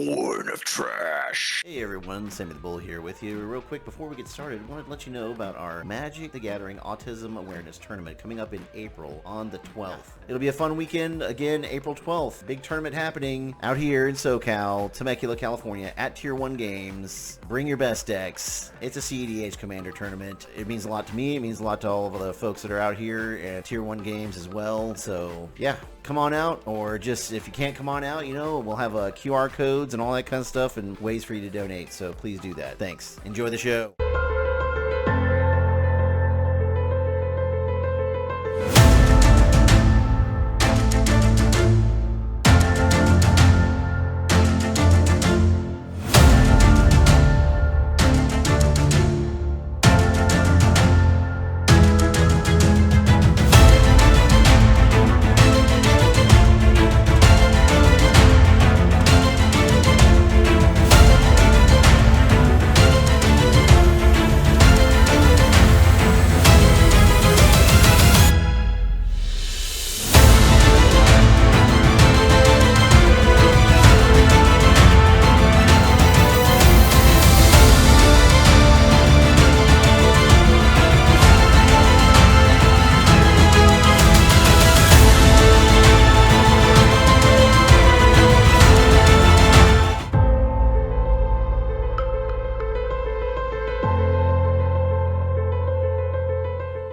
born of trash. Hey everyone, Sammy the Bull here with you. Real quick, before we get started, I wanted to let you know about our Magic the Gathering Autism Awareness Tournament coming up in April on the 12th. It'll be a fun weekend, again, April 12th. Big tournament happening out here in SoCal, Temecula, California, at Tier 1 Games. Bring your best decks. It's a cEDH Commander tournament. It means a lot to me. It means a lot to all of the folks that are out here at Tier 1 Games as well. So, yeah, come on out, or just if you can't come on out, you know, we'll have QR codes and all that kind of stuff and ways for you to donate, so please do that. Thanks. Enjoy the show.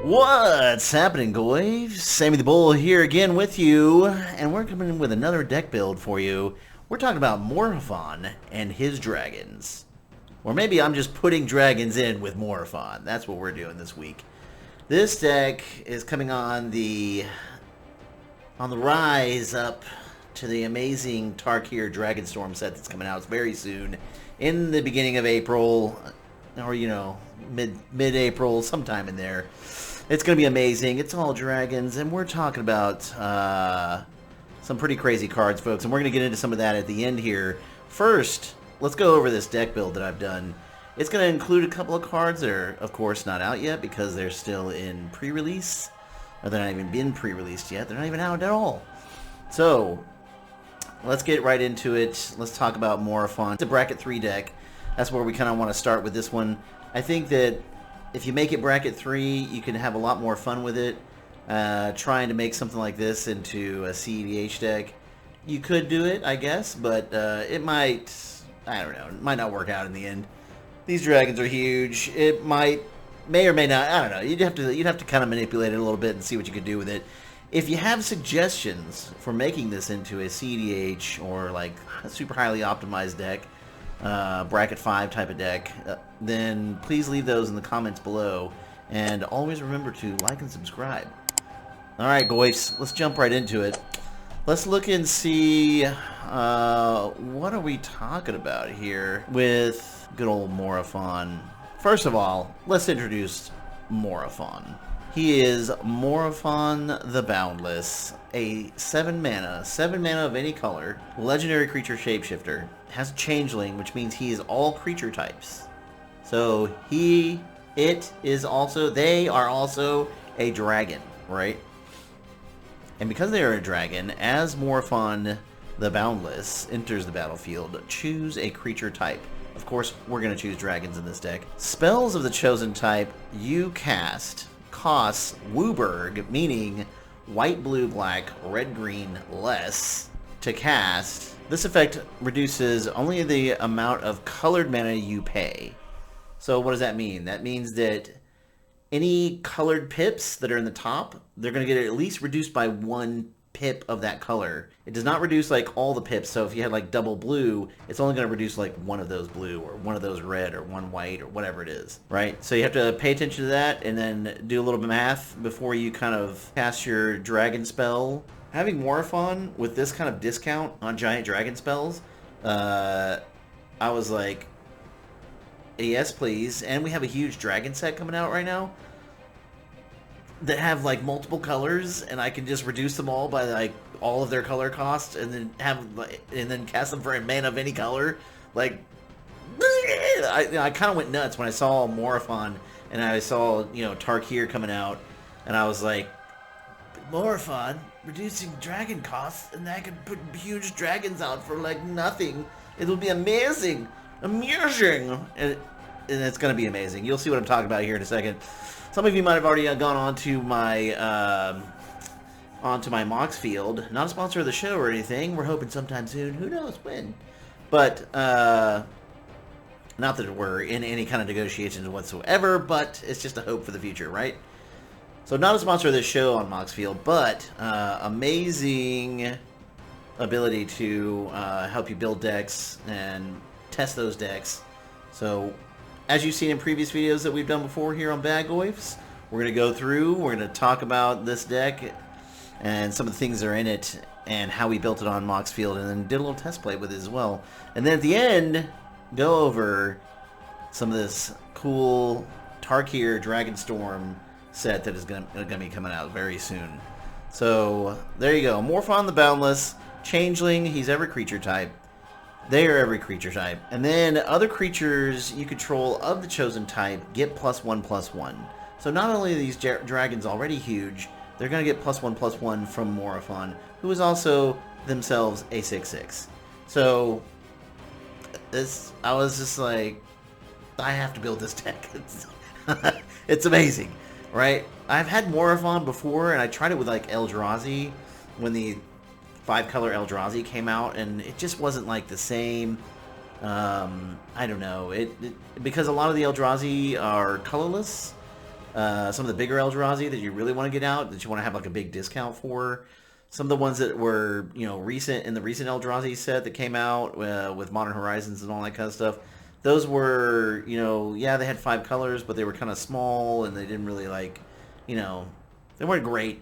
What's happening, boys? Sammy the Bull here again with you, and we're coming in with another deck build for you. We're talking about Morophon and his dragons. Or maybe I'm just putting dragons in with Morophon. That's what we're doing this week. This deck is coming on the rise up to the amazing Tarkir Dragonstorm set that's coming out very soon, in the beginning of April, or you know, mid-April, sometime in there. It's going to be amazing. It's all dragons, and we're talking about some pretty crazy cards, folks, and we're going to get into some of that at the end here. First, let's go over this deck build that I've done. It's going to include a couple of cards that are, of course, not out yet because they're still in pre-release, or they're not even been pre-released yet. They're not even out at all. So, let's get right into it. Let's talk about Morophon. It's a bracket 3 deck. That's where we kind of want to start with this one. I think that if you make it bracket 3, you can have a lot more fun with it. Trying to make something like this into a cEDH deck, you could do it, I guess, but it might, I don't know, it might not work out in the end. These dragons are huge. It may or may not, I don't know. You'd have to kind of manipulate it a little bit and see what you could do with it. If you have suggestions for making this into a cEDH or like a super highly optimized deck, bracket 5 type of deck, then please leave those in the comments below, and always remember to like and subscribe. Alright boys, let's jump right into it. Let's look and see what are we talking about here with good old Morophon. First of all, let's introduce Morophon. He is Morophon the Boundless, a 7 mana of any color, legendary creature shapeshifter. Has a changeling, which means he is all creature types. So they are also a dragon, right? And because they are a dragon, as Morophon the Boundless enters the battlefield, choose a creature type. Of course, we're going to choose dragons in this deck. Spells of the chosen type you cast costs Wooburg, meaning white, blue, black, red, green, less to cast. This effect reduces only the amount of colored mana you pay. So what does that mean? That means that any colored pips that are in the top, they're going to get at least reduced by 1 pip of that color. It does not reduce like all the pips, so if you had like double blue, it's only going to reduce like 1 of those blue or 1 of those red or 1 white or whatever it is, right? So you have to pay attention to that and then do a little bit of math before you kind of cast your dragon spell. Having Morophon with this kind of discount on giant dragon spells, I was like, yes please. And we have a huge dragon set coming out right now that have like multiple colors, and I can just reduce them all by like all of their color costs, and then cast them for a mana of any color. Like, I kind of went nuts when I saw Morophon and I saw, you know, Tarkir coming out, and I was like, Morophon reducing dragon costs, and I could put huge dragons out for like nothing. It will be amazing. Amazing. And it's going to be amazing. You'll see what I'm talking about here in a second. Some of you might have already gone onto my Moxfield. Not a sponsor of the show or anything. We're hoping sometime soon. Who knows when? But not that we're in any kind of negotiations whatsoever, but it's just a hope for the future, right? So not a sponsor of this show on Moxfield, but amazing ability to help you build decks and test those decks. So as you've seen in previous videos that we've done before here on Bad Goifs, we're going to go through, we're going to talk about this deck and some of the things that are in it and how we built it on Moxfield, and then did a little test play with it as well. And then at the end, go over some of this cool Tarkir Dragonstorm set that is going to be coming out very soon. So there you go. Morophon the Boundless, Changeling, he's every creature type. They are every creature type. And then other creatures you control of the chosen type get +1/+1. So not only are these dragons already huge, they're going to get +1/+1 from Morophon, who is also themselves a 6/6. So I was just like, I have to build this deck. It's amazing, right? I've had Morophon before, and I tried it with like Eldrazi when the 5-color Eldrazi came out, and it just wasn't like the same. I don't know. Because a lot of the Eldrazi are colorless. Some of the bigger Eldrazi that you really want to get out, that you want to have like a big discount for. Some of the ones that were, recent in the recent Eldrazi set that came out with Modern Horizons and all that kind of stuff, those were, yeah, they had 5 colors, but they were kind of small, and they didn't really they weren't great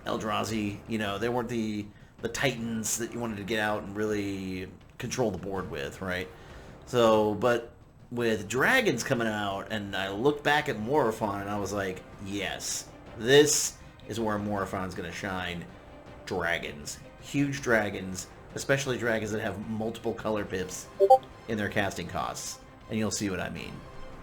Eldrazi. They weren't the titans that you wanted to get out and really control the board with, right? So, but with dragons coming out, and I looked back at Morophon, and I was like, yes, this is where Morophon's going to shine. Dragons. Huge dragons, especially dragons that have multiple color pips in their casting costs. And you'll see what I mean.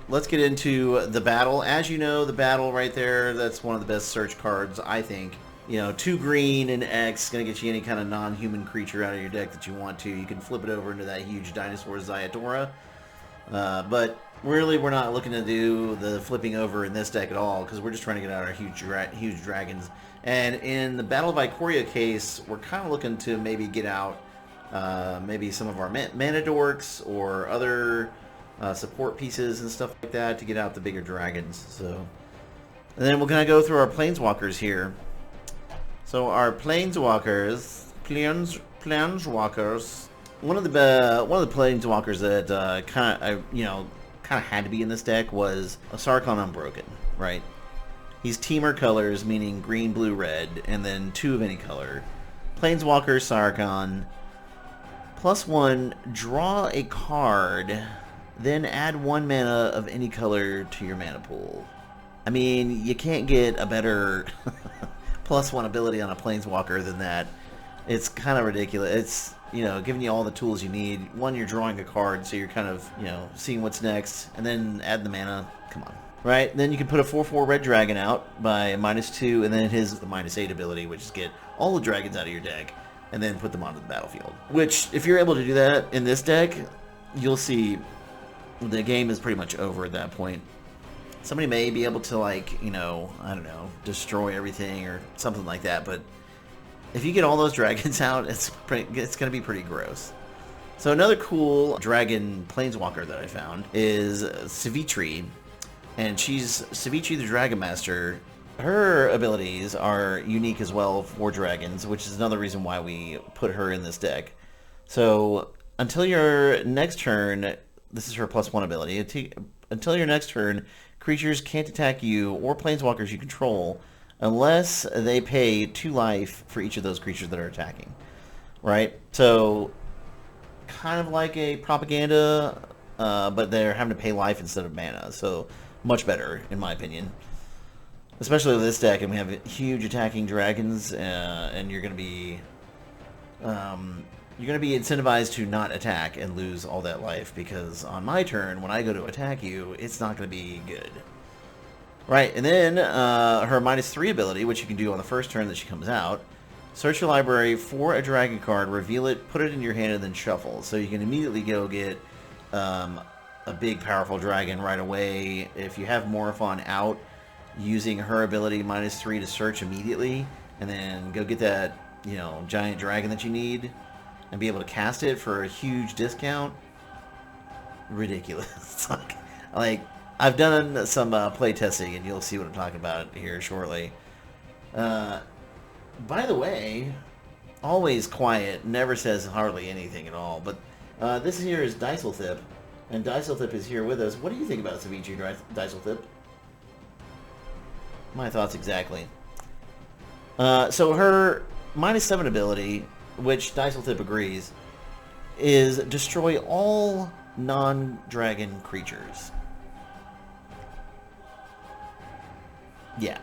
Let's get into the battle. As you know, the battle right there, that's one of the best search cards, I think. 2 green and X, going to get you any kind of non-human creature out of your deck that you want to. You can flip it over into that huge dinosaur Zayatora. But really, we're not looking to do the flipping over in this deck at all, because we're just trying to get out our huge dragons. And in the Battle of Ikoria case, we're kind of looking to maybe get out maybe some of our mana dorks or other support pieces and stuff like that to get out the bigger dragons. So, and then we're going to go through our Planeswalkers here. So our Planeswalkers, one of the Planeswalkers that kind of had to be in this deck was a Sarkhan Unbroken, right? He's Teamer colors, meaning green, blue, red, and then 2 of any color. Planeswalker Sarkhan. +1, draw a card, then add 1 mana of any color to your mana pool. I mean, you can't get a better +1 ability on a Planeswalker than that. It's kind of ridiculous. It's, giving you all the tools you need. One, you're drawing a card, so you're kind of, seeing what's next, and then add the mana. Come on. Right? Then you can put a 4/4 red dragon out by -2, and then his the -8 ability, which is get all the dragons out of your deck, and then put them onto the battlefield. Which, if you're able to do that in this deck, you'll see the game is pretty much over at that point. Somebody may be able to, I don't know, destroy everything or something like that, but if you get all those dragons out, it's going to be pretty gross. So another cool dragon Planeswalker that I found is Sivitri, and she's Sivitri the Dragon Master. Her abilities are unique as well for dragons, which is another reason why we put her in this deck. So until your next turn, this is her +1 ability. Until your next turn, creatures can't attack you or Planeswalkers you control unless they pay 2 life for each of those creatures that are attacking. Right? So kind of like a propaganda, but they're having to pay life instead of mana. So much better, in my opinion. Especially with this deck, and we have huge attacking dragons, and you're going to be incentivized to not attack and lose all that life, because on my turn, when I go to attack you, it's not going to be good. Right, and then her -3 ability, which you can do on the first turn that she comes out, Search your library for a dragon card, reveal it, put it in your hand, and then shuffle. So you can immediately go get a big, powerful dragon right away. If you have Morophon out, using her ability -3 to search immediately, and then go get that, you know, giant dragon that you need, and be able to cast it for a huge discount. Ridiculous. like I've done some play testing, and you'll see what I'm talking about here shortly. By the way, always quiet, never says hardly anything at all. But this here is Daiselthip, and Daiselthip is here with us. What do you think about Sivitri, Daiselthip? My thoughts exactly. So her -7 ability, which Daiselthip agrees, is destroy all non-dragon creatures. Yeah.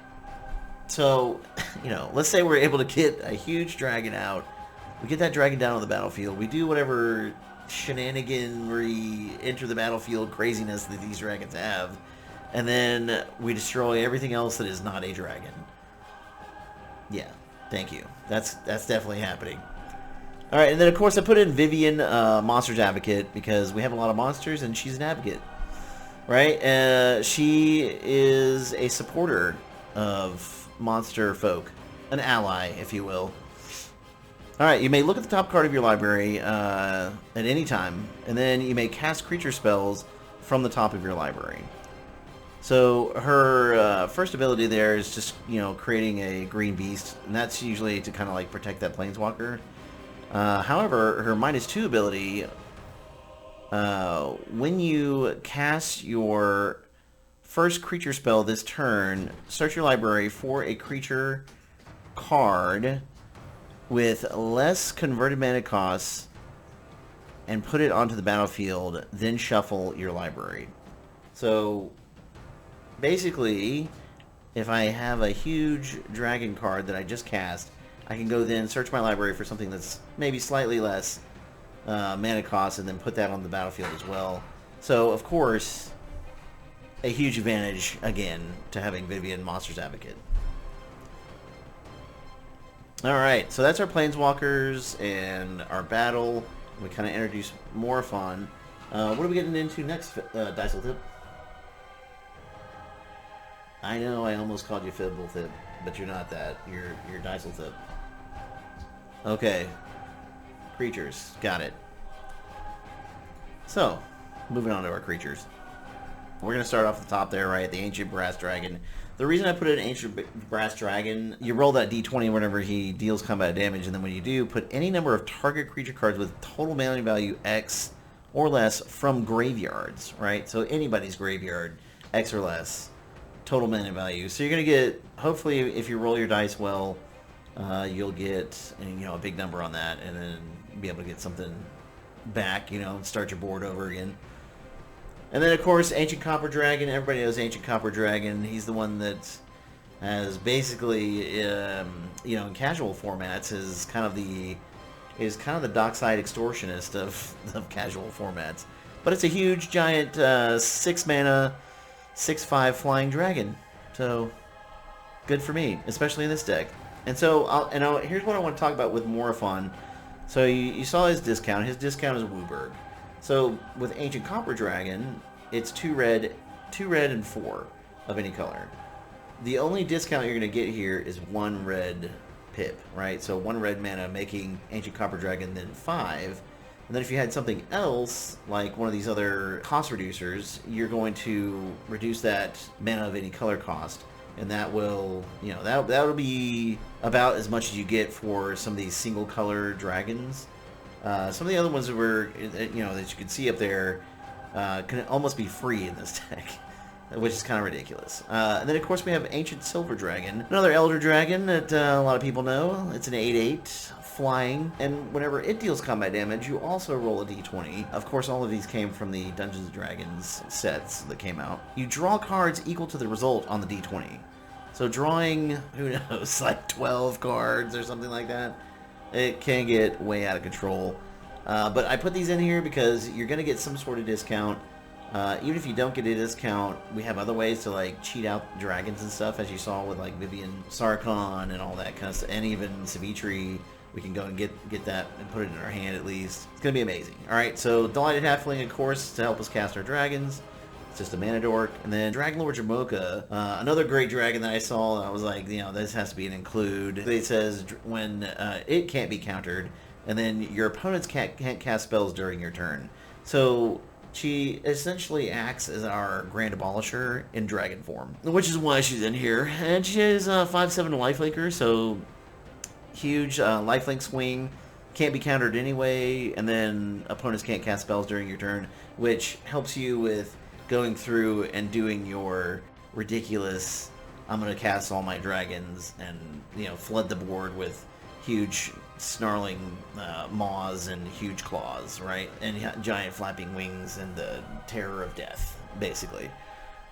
So, you know, let's say we're able to get a huge dragon out. We get that dragon down on the battlefield. We do whatever shenaniganry enter the battlefield craziness that these dragons have. And then we destroy everything else that is not a dragon. Yeah, thank you. That's definitely happening. All right, and then of course I put in Vivien, Monsters Advocate, because we have a lot of monsters and she's an advocate, right? She is a supporter of monster folk, an ally, if you will. All right, you may look at the top card of your library at any time, and then you may cast creature spells from the top of your library. So her first ability there is just, you know, creating a green beast, and that's usually to kind of like protect that planeswalker. However, her -2 ability, when you cast your first creature spell this turn, search your library for a creature card with less converted mana costs and put it onto the battlefield, then shuffle your library. So basically, if I have a huge dragon card that I just cast, I can go then search my library for something that's maybe slightly less mana cost and then put that on the battlefield as well. So, of course, a huge advantage, again, to having Vivien Monsters Advocate. Alright, so that's our Planeswalkers and our battle. We kind of introduced Morophon. What are we getting into next, Daiselthip? I know I almost called you Fibblethip, but you're not that. You're Daiselthip. Okay. Creatures. Got it. So, moving on to our creatures. We're going to start off at the top there, right? The Ancient Brass Dragon. The reason I put it in Ancient Brass Dragon, you roll that d20 whenever he deals combat damage, and then when you do, put any number of target creature cards with total mana value X or less from graveyards, right? So anybody's graveyard, X or less, total mana value. So you're going to get, hopefully, if you roll your dice well, you'll get, you know, a big number on that, and then be able to get something back, you know, and start your board over again. And then, of course, Ancient Copper Dragon. Everybody knows Ancient Copper Dragon. He's the one that has basically, you know, in casual formats, is kind of the dockside extortionist of casual formats. But it's a huge, giant 6-mana, 6/5 flying dragon. So, good for me, especially in this deck. And so, here's what I want to talk about with Morophon. So you saw his discount. His discount is Wooburg. So with Ancient Copper Dragon, it's 2 red and 4 of any color. The only discount you're going to get here is 1 red pip, right? So 1 red mana making Ancient Copper Dragon then 5. And then if you had something else, like one of these other cost reducers, you're going to reduce that mana of any color cost. And that will, you know, that'll be about as much as you get for some of these single color dragons. Some of the other ones that were, you know, that you can see up there can almost be free in this deck, which is kind of ridiculous. And then, of course, we have Ancient Silver Dragon, another Elder Dragon that a lot of people know. It's an 8/8 flying, and whenever it deals combat damage, you also roll a d20. Of course, all of these came from the Dungeons & Dragons sets that came out. You draw cards equal to the result on the d20. So drawing, who knows, like 12 cards or something like that, it can get way out of control. But I put these in here because you're going to get some sort of discount Even if you don't get a discount, we have other ways to like cheat out dragons and stuff, as you saw with like Vivien and Sarkhan and all that kind of stuff, and even Sivitri. We can go and get that and put it in our hand at least. It's going to be amazing. Alright, so Delighted Halfling, of course, to help us cast our dragons. It's just a mana dork. And then Dragonlord Jamoka, another great dragon that I saw. I was like, you know, this has to be an include. It says when it can't be countered, and then your opponents can't cast spells during your turn. So she essentially acts as our Grand Abolisher in dragon form, which is why she's in here. And she is 5/7 lifelinker, so huge lifelink swing, can't be countered anyway, and then opponents can't cast spells during your turn, which helps you with going through and doing your ridiculous, I'm going to cast all my dragons and, you know, flood the board with huge snarling maws and huge claws, right? And giant flapping wings and the terror of death, basically.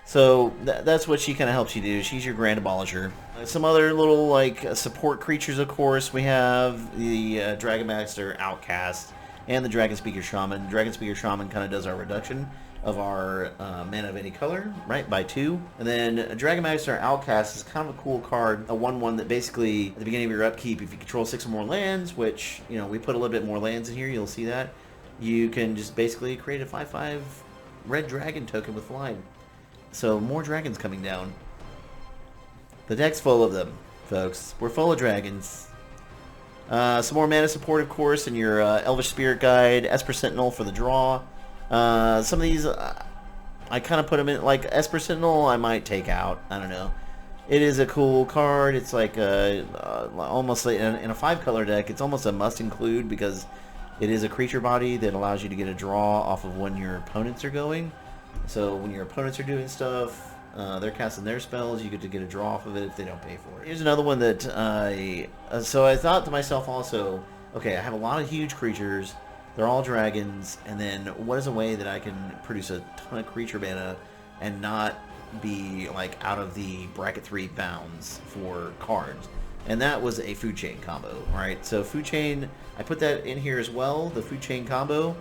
So that's what she kind of helps you do. She's your Grand Abolisher. Some other little like support creatures, of course. We have the Dragon Master Outcast and the Dragon Speaker Shaman. Dragon Speaker Shaman kind of does our reduction of our mana of any color, right, by 2. And then Dragon Master Outcast is kind of a cool card, a 1/1 that basically at the beginning of your upkeep, if you control 6 or more lands, which, you know, we put a little bit more lands in here, you'll see that, you can just basically create a 5/5 red dragon token with flying. So more dragons coming down. The deck's full of them, folks. We're full of dragons. Some more mana support, of course, in your Elvish Spirit Guide, Esper Sentinel for the draw. Some of these, I kind of put them in, like Esper Sentinel, I might take out. I don't know. It is a cool card. It's like almost like in a 5-color deck, it's almost a must include because it is a creature body that allows you to get a draw off of when your opponents are going. So when your opponents are doing stuff, they're casting their spells, you get to get a draw off of it if they don't pay for it. Here's another one that so I thought to myself also, okay, I have a lot of huge creatures, they're all dragons, and then what is a way that I can produce a ton of creature mana and not be like out of the bracket 3 bounds for cards? And that was a food chain combo, right? So food chain, I put that in here as well, the food chain combo.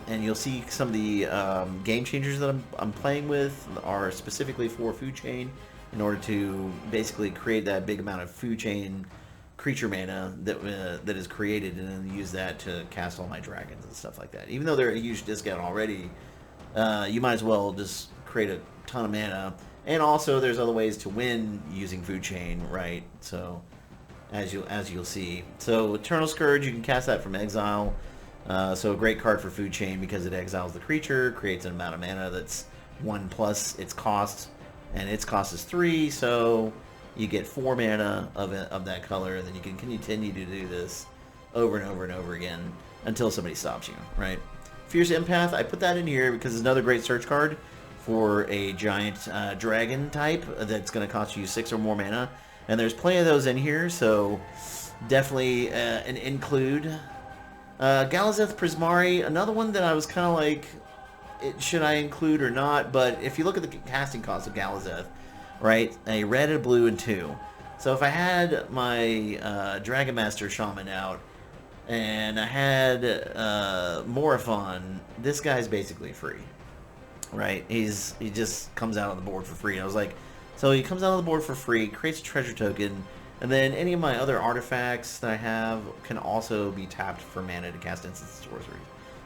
And you'll see some of the game changers that I'm playing with are specifically for food chain in order to basically create that big amount of food chain creature mana that is created, and then use that to cast all my dragons and stuff like that. Even though they're a huge discount already, you might as well just create a ton of mana. And also there's other ways to win using food chain, right? So as you'll see. So Eternal Scourge, you can cast that from exile. So a great card for food chain because it exiles the creature, creates an amount of mana that's 1 plus its cost, and its cost is 3, so you get 4 mana of that color, and then you can continue to do this over and over and over again until somebody stops you, right? Fierce Empath, I put that in here because it's another great search card for a giant dragon type that's going to cost you 6 or more mana, and there's plenty of those in here, so definitely an include. Galazeth Prismari, another one that I was kind of like, should I include or not? But if you look at the casting cost of Galazeth, right, a red and a blue and 2. So if I had my Dragon Master Shaman out and I had Morophon, this guy's basically free, right? He just comes out on the board for free. And I was like, so he comes out on the board for free, creates a treasure token. And then any of my other artifacts that I have can also be tapped for mana to cast instants and sorceries.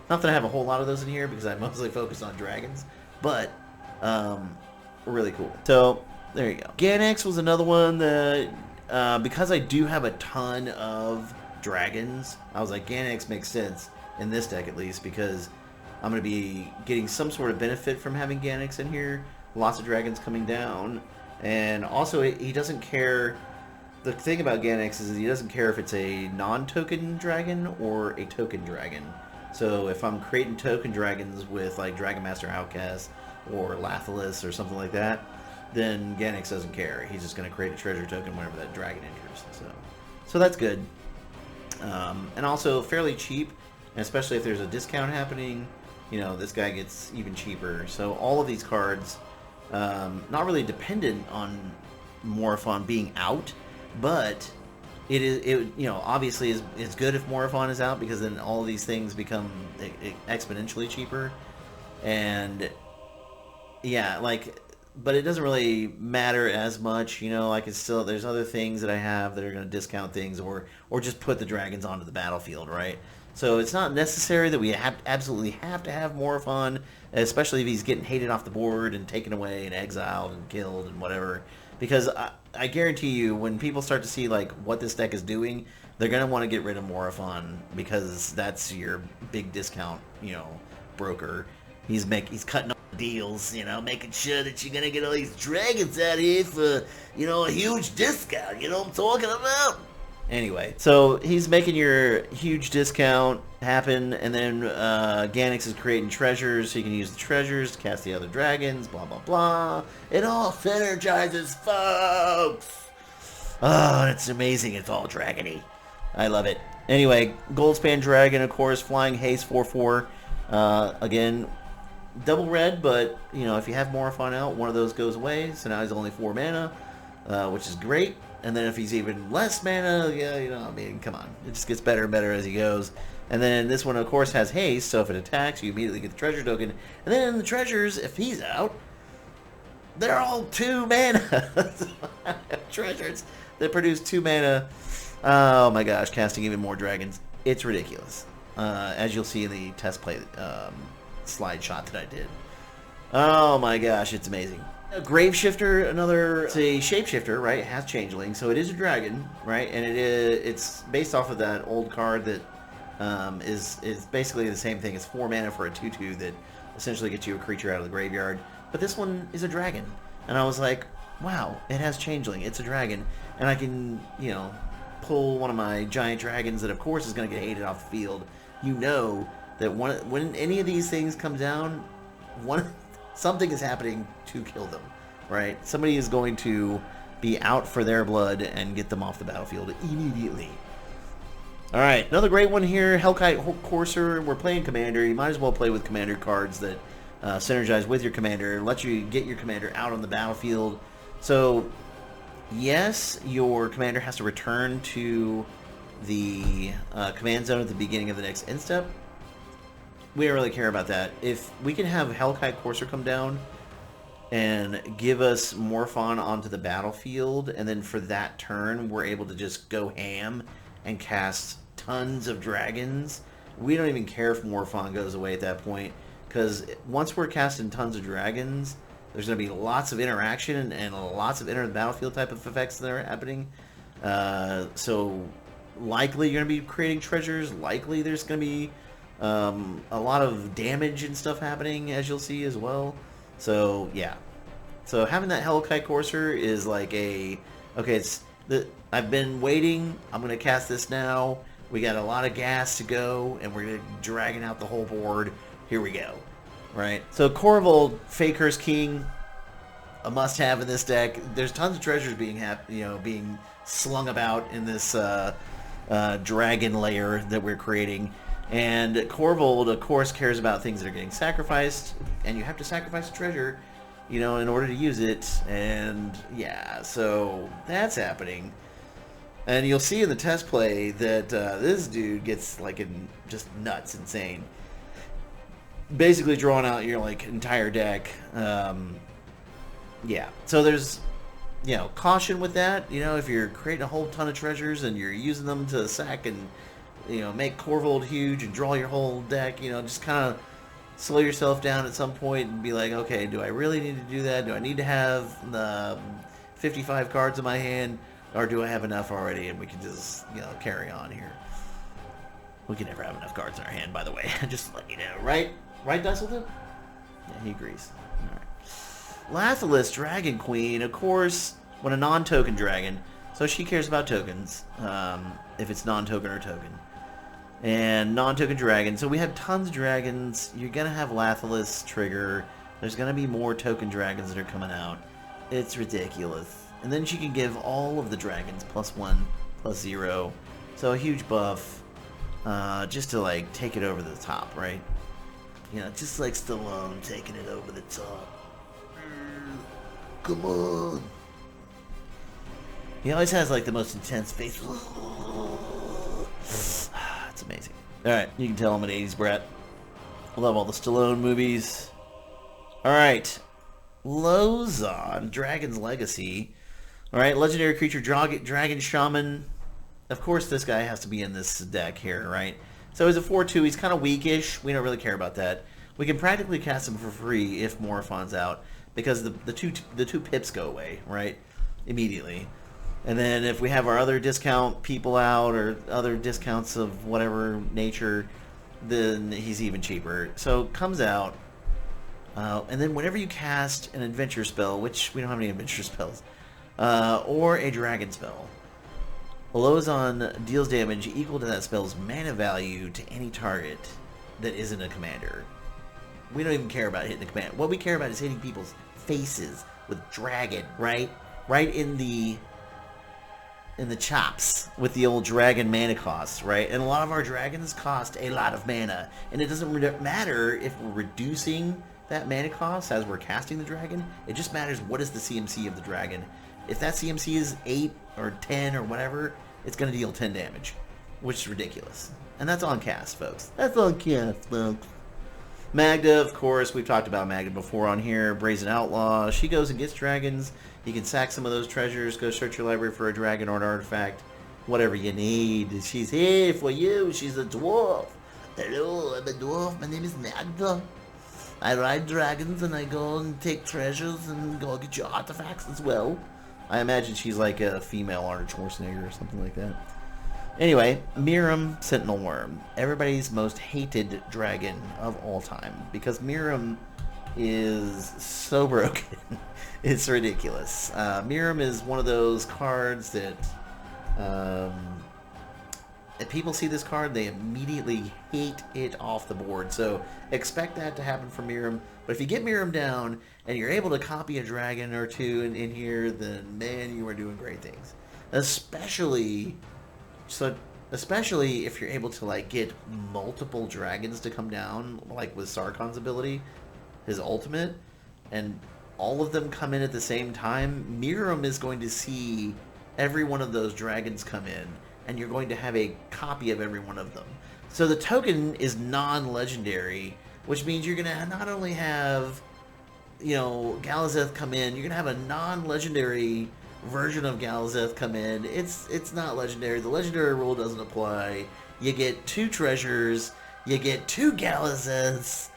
Not that I have a whole lot of those in here because I mostly focus on dragons, but really cool. So there you go. Ganex was another one that, because I do have a ton of dragons, I was like, Ganex makes sense in this deck at least because I'm going to be getting some sort of benefit from having Ganex in here. Lots of dragons coming down. And also he doesn't care. The thing about Ganex is he doesn't care if it's a non-token dragon or a token dragon. So if I'm creating token dragons with like Dragon Master Outcast or Lathalis or something like that, then Ganex doesn't care. He's just going to create a treasure token whenever that dragon enters. So that's good. And also fairly cheap, and especially if there's a discount happening, you know, this guy gets even cheaper. So all of these cards, not really dependent on Morophon being out, but it obviously is good if Morophon is out because then all of these things become exponentially cheaper. And yeah, like, but it doesn't really matter as much, you know. Like, it's still, there's other things that I have that are going to discount things, or just put the dragons onto the battlefield, right? So it's not necessary that we absolutely have to have Morophon, especially if he's getting hated off the board and taken away and exiled and killed and whatever. Because I guarantee you, when people start to see like what this deck is doing, they're gonna want to get rid of Morophon, because that's your big discount, you know, broker. He's cutting all the deals, you know, making sure that you're gonna get all these dragons out here for, you know, a huge discount. You know what I'm talking about? Anyway, so he's making your huge discount happen, and then Ganix is creating treasures, so you can use the treasures to cast the other dragons, blah, blah, blah. It all synergizes, folks! Oh, it's amazing. It's all dragony. I love it. Anyway, Goldspan Dragon, of course, flying haste 4/4. Again, double red, but, you know, if you have Morophon out, one of those goes away, so now he's only 4 mana, which is great. And then if he's even less mana, yeah, you know, I mean, come on. It just gets better and better as he goes. And then this one, of course, has haste, so if it attacks, you immediately get the treasure token. And then the treasures, if he's out, they're all 2 mana. Treasures that produce 2 mana. Oh my gosh, casting even more dragons. It's ridiculous. As you'll see in the test play slide shot that I did. Oh my gosh, it's amazing. A Graveshifter, it's a shapeshifter, right? It has changeling, so it is a dragon, right? And it's based off of that old card that is basically the same thing. It's 4 mana for a 2/2 that essentially gets you a creature out of the graveyard. But this one is a dragon, and I was like, wow, it has changeling. It's a dragon, and I can, you know, pull one of my giant dragons that, of course, is going to get hated off the field. You know that when any of these things come down, something is happening to kill them, right? Somebody is going to be out for their blood and get them off the battlefield immediately. All right, another great one here, Hellkite Courser. We're playing Commander. You might as well play with Commander cards that synergize with your Commander, let you get your Commander out on the battlefield. So, yes, your Commander has to return to the command zone at the beginning of the next end step. We don't really care about that. If we can have Hellkite Courser come down and give us Morophon onto the battlefield, and then for that turn we're able to just go ham and cast tons of dragons, we don't even care if Morophon goes away at that point, because once we're casting tons of dragons, there's going to be lots of interaction and lots of enter the battlefield type of effects that are happening. So likely you're going to be creating treasures, likely there's going to be a lot of damage and stuff happening, as you'll see as well. So yeah, so having that Hellkite Courser is like I've been waiting, I'm gonna cast this now, we got a lot of gas to go, and we're gonna dragging out the whole board. Here we go. Right, so Korvold, Faker's King, a must-have in this deck. There's tons of treasures being slung about in this dragon layer that we're creating. And Korvold, of course, cares about things that are getting sacrificed, and you have to sacrifice a treasure, you know, in order to use it. And yeah, so that's happening. And you'll see in the test play that this dude gets like just nuts, insane. Basically drawing out your like entire deck. Yeah, so there's, you know, caution with that. You know, if you're creating a whole ton of treasures and you're using them to sack and, you know, make Korvold huge and draw your whole deck, you know, just kind of slow yourself down at some point and be like, okay, do I really need to do that? Do I need to have the 55 cards in my hand, or do I have enough already and we can just, you know, carry on here? We can never have enough cards in our hand, by the way. Just to let you know, right? Right, Dusselton? Yeah, he agrees. All right. Lathalis, Dragon Queen, of course, when a non-token dragon, so she cares about tokens, if it's non-token or token. And non-token dragon, so we have tons of dragons. You're going to have Lathalis trigger. There's going to be more token dragons that are coming out. It's ridiculous. And then she can give all of the dragons +1, +0. So a huge buff, just to like take it over the top, right? You know, just like Stallone taking it over the top. Come on. He always has like the most intense face. It's amazing. Alright, you can tell I'm an 80s brat. I love all the Stallone movies. All right. Lozon, Dragon's Legacy. All right, legendary creature, Dragon Shaman. Of course, this guy has to be in this deck here, right? So he's a 4/2. He's kind of weakish. We don't really care about that. We can practically cast him for free if Morophon's out, because the two pips go away, right? Immediately. And then if we have our other discount people out, or other discounts of whatever nature, then he's even cheaper. So comes out. And then whenever you cast an adventure spell, which we don't have any adventure spells, or a dragon spell, Lozon deals damage equal to that spell's mana value to any target that isn't a commander. We don't even care about hitting the command. What we care about is hitting people's faces with dragon, right? Right in the chops with the old dragon mana costs, right? And a lot of our dragons cost a lot of mana, and it doesn't matter if we're reducing that mana cost as we're casting the dragon. It just matters what is the CMC of the dragon. If that CMC is 8 or 10 or whatever, it's going to deal 10 damage, which is ridiculous. And that's on cast, folks. That's on cast, folks. Magda, of course, we've talked about Magda before on here. Brazen Outlaw. She goes and gets dragons. You can sack some of those treasures. Go search your library for a dragon or an artifact. Whatever you need. She's here for you. She's a dwarf. Hello, I'm a dwarf. My name is Magda. I ride dragons and I go and take treasures and go get your artifacts as well. I imagine she's like a female Arnold Schwarzenegger or something like that. Anyway, Miram Sentinel Worm. Everybody's most hated dragon of all time. Because Miram is so broken. It's ridiculous. Miram is one of those cards that... if people see this card, they immediately hate it off the board. So expect that to happen for Miram. But if you get Miram down and you're able to copy a dragon or two in here, then man, you are doing great things. Especially if you're able to like get multiple dragons to come down, like with Sarkhan's ability, his ultimate, and all of them come in at the same time. Miram is going to see every one of those dragons come in, and you're going to have a copy of every one of them. So the token is non-legendary, which means you're going to not only have, you know, Galazeth come in, you're going to have a non-legendary version of Galazeth come in. It's not legendary. The legendary rule doesn't apply. You get 2 treasures. You get 2 Galazeths.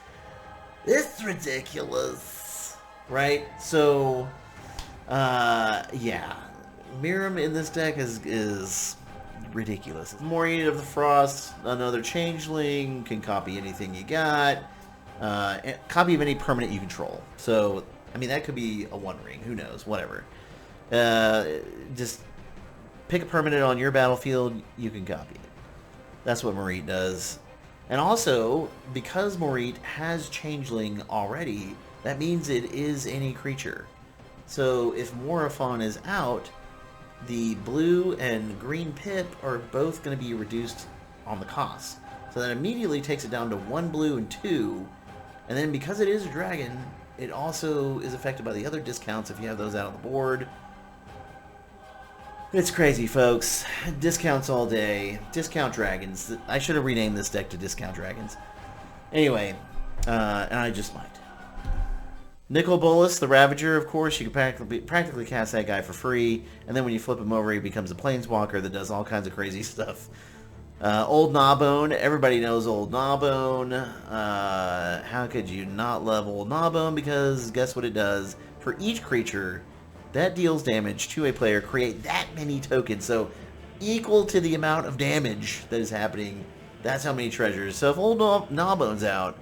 It's ridiculous. Right? So, yeah. Miram in this deck is ridiculous. Moraine of the Frost, another changeling, can copy anything you got. Copy of any permanent you control. So, I mean, that could be a One Ring. Who knows? Whatever. Just pick a permanent on your battlefield, you can copy it. That's what Moraine does. And also, because Moraine has changeling already, that means it is any creature. So if Morophon is out, the blue and green pip are both going to be reduced on the cost. So that immediately takes it down to 1 blue and 2. And then because it is a dragon, it also is affected by the other discounts if you have those out on the board. It's crazy, folks. Discounts all day. Discount dragons. I should have renamed this deck to Discount Dragons. Anyway, and I just might. Nicol Bolas, the Ravager, of course, you can practically cast that guy for free, and then when you flip him over, he becomes a Planeswalker that does all kinds of crazy stuff. Old Gnawbone, everybody knows Old Gnawbone. How could you not love Old Gnawbone? Because guess what it does? For each creature that deals damage to a player, create that many tokens. So equal to the amount of damage that is happening, that's how many treasures. So if Old Gnawbone's out,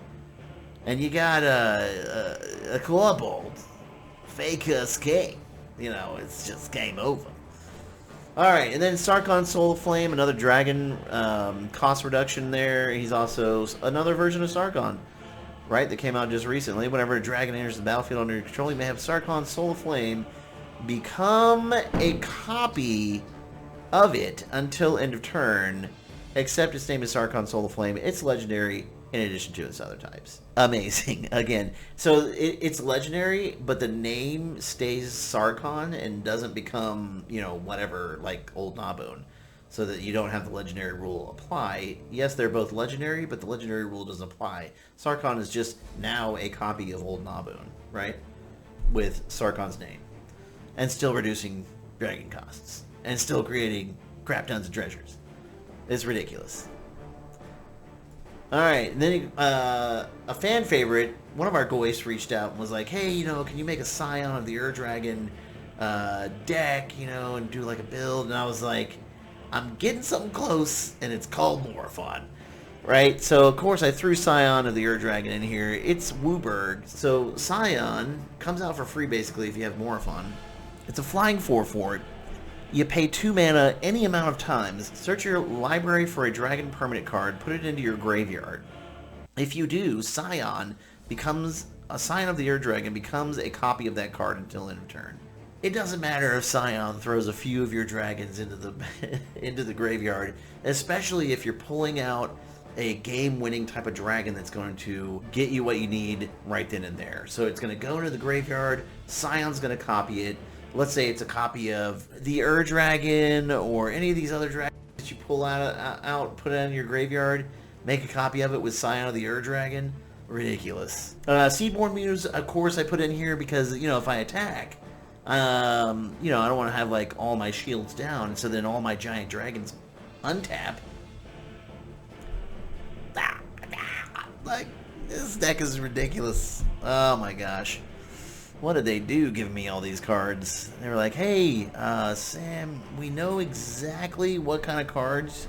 and you got a kobold, fake escape, you know, it's just game over. Alright, and then Sarkhan Soul of Flame, another dragon, cost reduction there. He's also another version of Sarkhan, right, that came out just recently. Whenever a dragon enters the battlefield under your control, you may have Sarkhan Soul of Flame become a copy of it until end of turn, except its name is Sarkhan Soul of Flame. It's legendary in addition to its other types. Amazing. Again, so it's legendary, but the name stays Sarkhan and doesn't become, you know, whatever, like Old Gnawbone. so that you don't have the legendary rule apply. Yes, they're both legendary, but the legendary rule doesn't apply. Sarkhan is just now a copy of Old Nabun, right? With Sarkhan's name. And still reducing dragon costs. And still creating crap tons of treasures. It's ridiculous. Alright, and then a fan favorite, one of our goys reached out and was like, hey, you know, can you make a Scion of the Ur-Dragon deck, you know, and do like a build? And I was like, I'm getting something close, and it's called Morophon. Right? So, of course, I threw Scion of the Ur-Dragon in here. It's Wooburg. So, Scion comes out for free, basically, if you have Morophon. It's a flying 4/4. You pay 2 mana any amount of times. Search your library for a dragon permanent card. Put it into your graveyard. If you do, Scion becomes a Scion of the Ur-Dragon becomes a copy of that card until end of turn. It doesn't matter if Scion throws a few of your dragons into the into the graveyard, especially if you're pulling out a game-winning type of dragon that's going to get you what you need right then and there. So it's going to go into the graveyard. Scion's going to copy it. Let's say it's a copy of the Ur-Dragon or any of these other dragons that you pull out, put it in your graveyard, make a copy of it with Scion of the Ur-Dragon. Ridiculous. Seedborn Muse, of course, I put in here because, you know, if I attack, you know, I don't want to have, like, all my shields down, so then all my giant dragons untap. Like, this deck is ridiculous. Oh my gosh. What did they do giving me all these cards? They were like, hey, Sam, we know exactly what kind of cards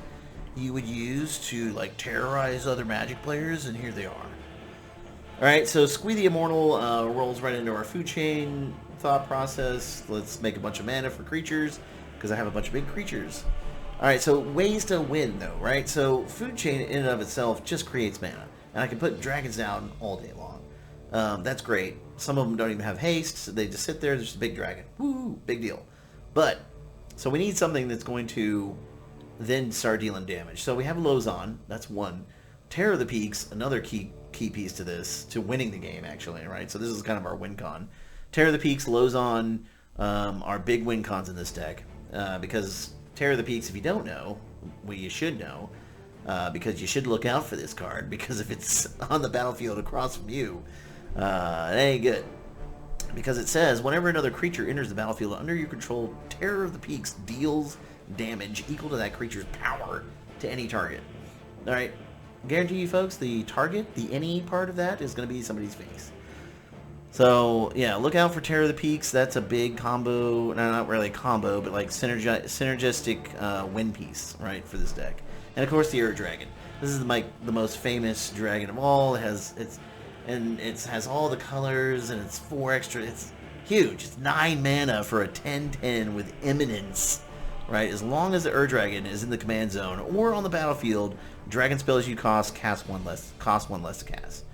you would use to, like, terrorize other Magic players, and here they are. Alright, so Squee the Immortal rolls right into our food chain thought process. Let's make a bunch of mana for creatures, because I have a bunch of big creatures. Alright, so ways to win, though, right? So food chain in and of itself just creates mana, and I can put dragons down all day long. That's great. Some of them don't even have haste, so they just sit there, there's just a big dragon. Woo, big deal. But, so we need something that's going to then start dealing damage. So we have Lozon, that's one. Terror of the Peaks, another key piece to this, to winning the game, actually, right? So this is kind of our win con. Terror of the Peaks, Lozon are big win cons in this deck, because Terror of the Peaks, if you don't know, well, you should know, because you should look out for this card, because if it's on the battlefield across from you, it ain't good. Because it says, whenever another creature enters the battlefield under your control, Terror of the Peaks deals damage equal to that creature's power to any target. Alright, guarantee you folks, the target, the any part of that, is going to be somebody's face. So, yeah, look out for Terror of the Peaks. That's a big combo, no, not really a combo, but like synergistic win piece, right, for this deck. And of course the Ur-Dragon. This is the most famous dragon of all. It has all the colors, and it's 4 extra. It's huge. It's 9 mana for a 10/10 with Eminence, right? As long as the Ur-Dragon is in the command zone or on the battlefield, dragon spells you cost one less to cast.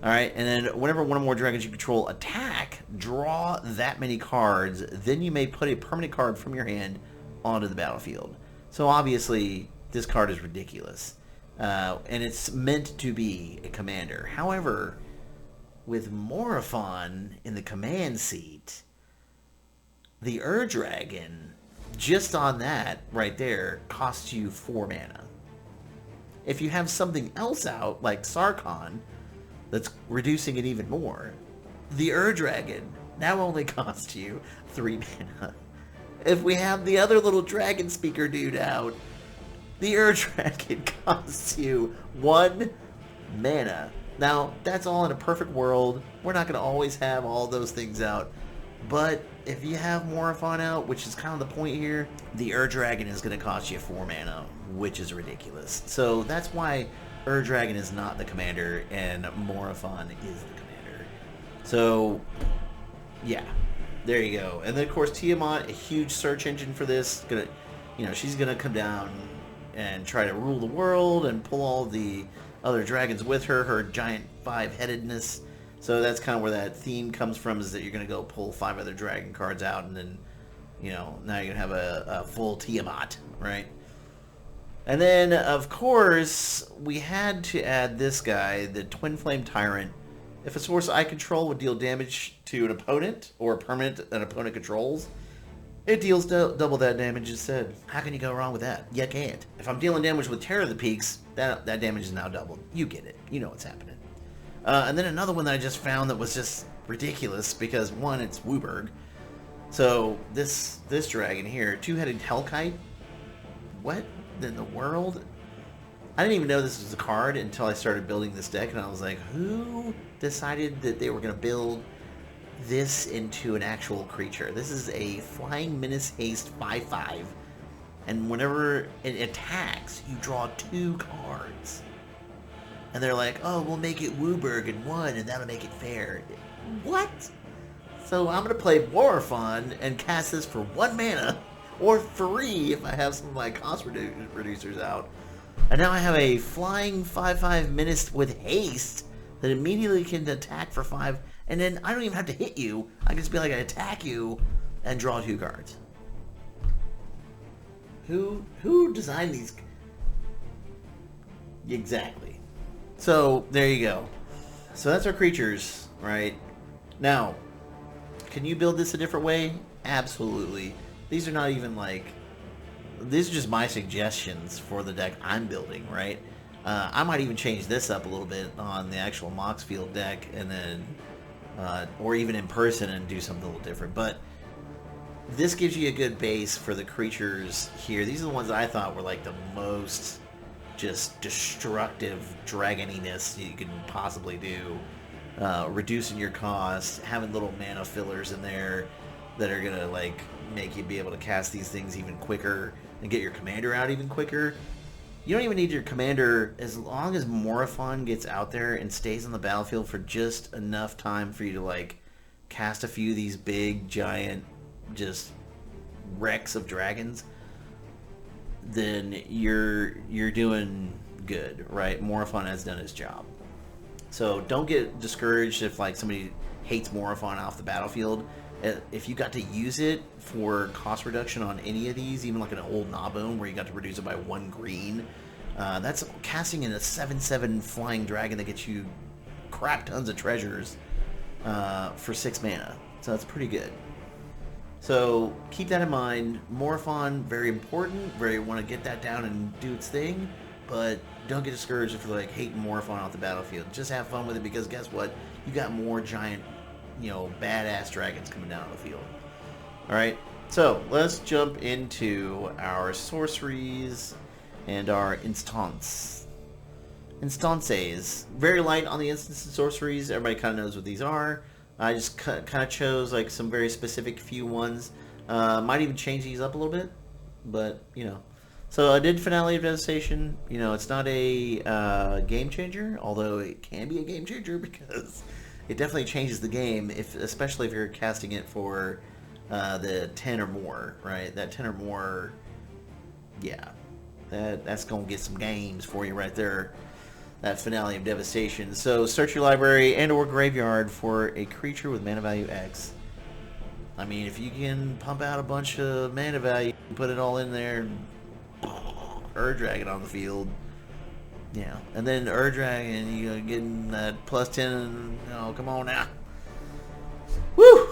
Alright, and then whenever one or more dragons you control attack, draw that many cards, then you may put a permanent card from your hand onto the battlefield. So obviously, this card is ridiculous. And it's meant to be a commander. However, with Morophon in the command seat, the Ur-Dragon, just on that right there, costs you 4 mana. If you have something else out, like Sarkhan, that's reducing it even more, the Ur-Dragon now only costs you 3 mana. If we have the other little dragon speaker dude out, the Ur-Dragon costs you 1 mana. Now, that's all in a perfect world. We're not going to always have all those things out. But if you have Morophon out, which is kind of the point here, the Ur-Dragon is going to cost you 4 mana, which is ridiculous. So that's why Ur-Dragon is not the commander and Morophon is the commander. So, yeah. There you go. And then, of course, Tiamat, a huge search engine for this. She's going to come down and try to rule the world and pull all the other dragons with her giant 5-headedness. So that's kind of where that theme comes from, is that you're going to go pull 5 other dragon cards out, and then, now you're going to have a full Tiamat, right? And then, of course, we had to add this guy, the Twin Flame Tyrant. If a source I control would deal damage to an opponent, or a permanent an opponent controls, It deals double that damage instead. How can you go wrong with that? You can't. If I'm dealing damage with Terror of the Peaks, that damage is now doubled. You get it. You know what's happening. And then another one that I just found that was just ridiculous because, one, it's Wooburg. So this dragon here, two-headed Hellkite. What in the world? I didn't even know this was a card until I started building this deck, and I was like, who decided that they were going to build this into an actual creature? This is a Flying Menace Haste 5/5, and whenever it attacks, you draw 2 cards. And they're like, oh, we'll make it Wooburg in 1, and that'll make it fair. What? So I'm going to play Morophon and cast this for 1 mana, or 3 if I have some of my cost reducers out. And now I have a flying 5/5 menace with haste that immediately can attack for 5, and then I don't even have to hit you. I can just be like, I attack you and draw 2 cards. Who designed these? Exactly. So there you go. So that's our creatures, right? Now, can you build this a different way? Absolutely. These are not even like... These are just my suggestions for the deck I'm building, right? I might even change this up a little bit on the actual Moxfield deck, and then, or even in person and do something a little different. But this gives you a good base for the creatures here. These are the ones that I thought were like the most just destructive dragoniness you can possibly do. Reducing your cost, having little mana fillers in there that are gonna like make you be able to cast these things even quicker and get your commander out even quicker. You don't even need your commander as long as Morophon gets out there and stays on the battlefield for just enough time for you to like cast a few of these big giant just wrecks of dragons. Then you're doing good, right? Morophon has done his job. So don't get discouraged if like somebody hates Morophon off the battlefield. If you got to use it for cost reduction on any of these, even like an old Gnawbone where you got to reduce it by 1 green, that's casting in a 7/7 flying dragon that gets you crap tons of treasures for 6 mana. So that's pretty good. So keep that in mind. Morophon, very important. Very want to get that down and do its thing, but don't get discouraged if you're like hating Morophon off the battlefield. Just have fun with it because guess what? You got more giant, you know, badass dragons coming down on the field. Alright, so let's jump into our sorceries and our instances. Very light on the instance and sorceries. Everybody kind of knows what these are. I just kind of chose like some very specific few ones. Might even change these up a little bit, but you know. So I did Finale of Devastation. You know, it's not a game changer, although it can be a game changer because it definitely changes the game, especially if you're casting it for the 10 or more, right? That 10 or more, yeah, that's going to get some games for you right there. That Finale of Devastation. So search your library and or graveyard for a creature with mana value X. I mean, if you can pump out a bunch of mana value and put it all in there, Dragon on the field. Yeah, and then Dragon, you know, getting that +10. Oh, come on now. Woo!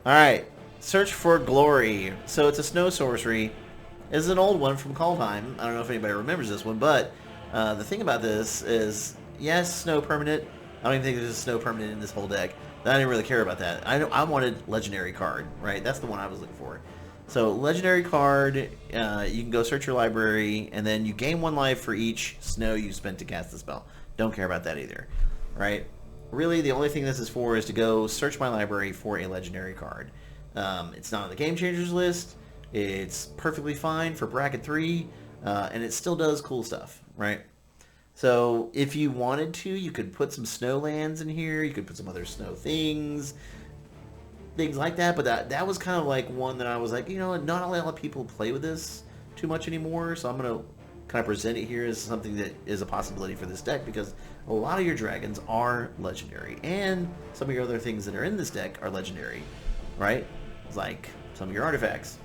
Alright, Search for Glory. So it's a snow sorcery. It's an old one from Kaldheim. I don't know if anybody remembers this one, but the thing about this is, yes, snow permanent. I don't even think there's a snow permanent in this whole deck. I didn't really care about that. I wanted legendary card, right? That's the one I was looking for. So legendary card, you can go search your library, and then you gain 1 life for each snow you spent to cast the spell. Don't care about that either, right? Really, the only thing this is for is to go search my library for a legendary card. It's not on the Game Changers list. It's perfectly fine for bracket 3, and it still does cool stuff, right? So if you wanted to, you could put some snow lands in here. You could put some other snow things like that. But that was kind of like one that I was like, you know, not a lot of people play with this too much anymore. So I'm going to kind of present it here as something that is a possibility for this deck because a lot of your dragons are legendary. And some of your other things that are in this deck are legendary, right? Like some of your artifacts.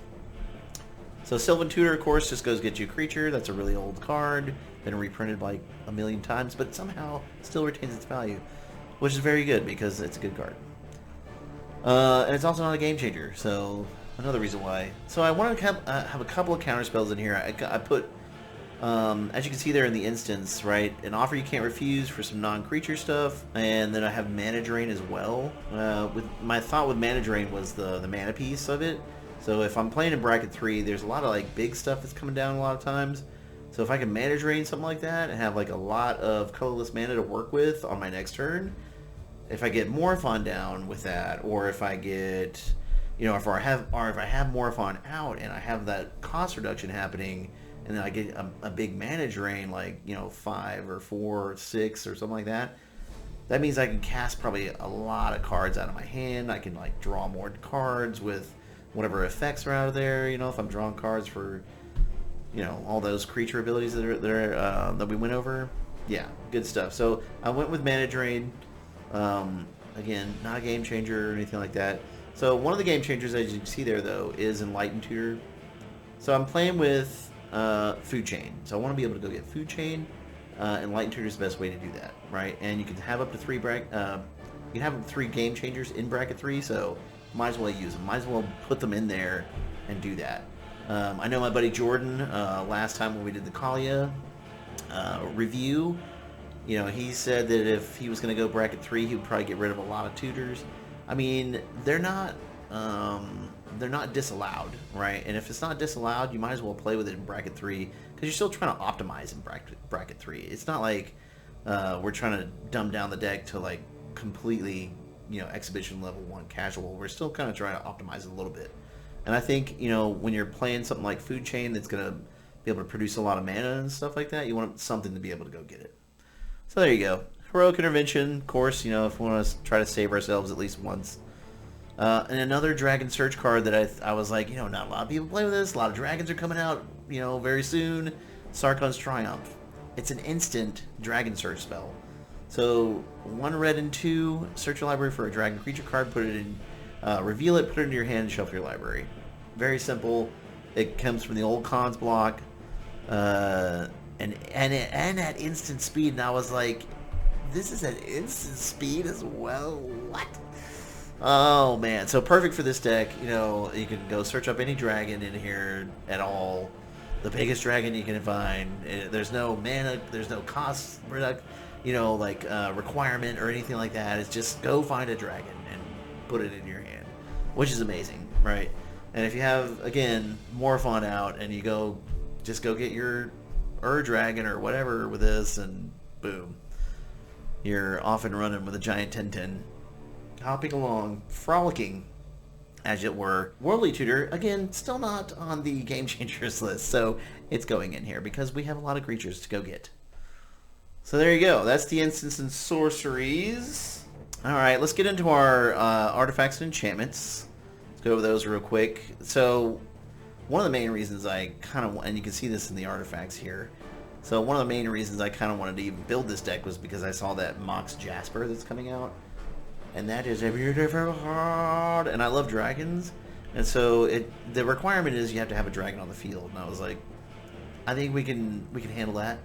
So Sylvan Tutor, of course, just goes get you a creature. That's a really old card. Been reprinted like a million times, but somehow still retains its value, which is very good because it's a good card. And it's also not a game changer, so another reason why. So I want to have a couple of counter spells in here. I put, as you can see there in the instance, right, an offer you can't refuse for some non-creature stuff, and then I have mana drain as well. With my thought with mana drain was the mana piece of it. So if I'm playing in bracket 3, there's a lot of like big stuff that's coming down a lot of times. So if I can mana drain something like that and have like a lot of colorless mana to work with on my next turn, if I get Morophon down with that, or if I get, you know, if I have Morophon out and I have that cost reduction happening, and then I get a big mana drain, like, you know, 5 or 4 or 6 or something like that, that means I can cast probably a lot of cards out of my hand. I can like draw more cards with whatever effects are out of there. You know, if I'm drawing cards for, you know, all those creature abilities that we went over. Yeah, good stuff. So I went with mana drain. Again, not a game changer or anything like that. So one of the game changers, as you can see there, though, is Enlightened Tutor. So I'm playing with Food Chain. So I want to be able to go get Food Chain. Enlightened Tutor is the best way to do that, right? And you can have up to 3 3 game changers in bracket 3. So might as well use them. Might as well put them in there and do that. I know my buddy Jordan, last time when we did the Kalia review, you know, he said that if he was going to go bracket 3, he would probably get rid of a lot of tutors. I mean, they're not disallowed, right? And if it's not disallowed, you might as well play with it in bracket 3, because you're still trying to optimize in bracket 3. It's not like we're trying to dumb down the deck to like completely, you know, exhibition level 1 casual. We're still kind of trying to optimize it a little bit. And I think, you know, when you're playing something like Food Chain that's going to be able to produce a lot of mana and stuff like that, you want something to be able to go get it. So there you go. Heroic Intervention, of course, you know, if we want to try to save ourselves at least once. And another Dragon Search card that I was like, you know, not a lot of people play with this. A lot of dragons are coming out, you know, very soon. Sarkhan's Triumph. It's an instant Dragon Search spell. So 1 red and 2, search your library for a dragon creature card, put it in, reveal it, put it into your hand, and shuffle your library. Very simple. It comes from the old Cons block, and at instant speed. And I was like, this is at instant speed as well. What? Oh man, so perfect for this deck. You know, you can go search up any dragon in here at all. The biggest dragon you can find. There's no mana, there's no cost reduction, you know, like requirement or anything like that. It's just go find a dragon and put it in your hand, which is amazing, right? And if you have, again, Morophon out and you just go get your dragon or whatever with this, and boom, you're off and running with a giant 10/10. Hopping along, frolicking, as it were. Worldly Tutor, again, still not on the Game Changers list, so it's going in here because we have a lot of creatures to go get. So there you go. That's the instance in Sorceries. Alright, let's get into our artifacts and enchantments. Let's go over those real quick. So, one of the main reasons I kind of, and you can see this in the artifacts here, so one of the main reasons I kind of wanted to even build this deck was because I saw that Mox Jasper that's coming out. And that is a beautiful card. And I love dragons. And so the requirement is you have to have a dragon on the field. And I was like, I think we can handle that.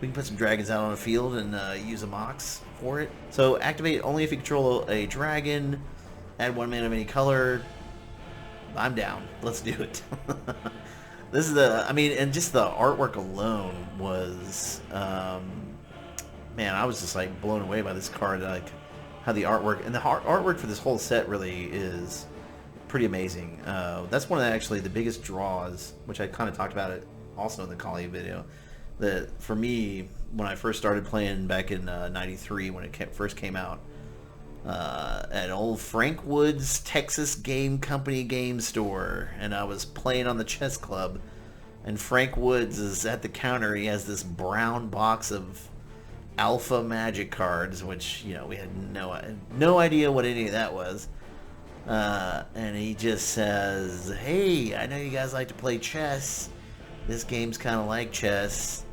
We can put some dragons out on the field and use a Mox for it. So activate only if you control a dragon. Add 1 mana of any color. I'm down. Let's do it. This is and just the artwork alone was, man, I was just like blown away by this card. Like, how the artwork, and the artwork for this whole set really is pretty amazing. That's one of the biggest draws, which I kind of talked about it also in the Kali video, that for me, when I first started playing back in 93 when it first came out, at old Frank Wood's Texas Game Company game store, and I was playing on the chess club, and Frank Woods is at the counter. He has this brown box of alpha magic cards, which, you know, we had no idea what any of that was, and he just says, hey, I know you guys like to play chess. This game's kind of like chess.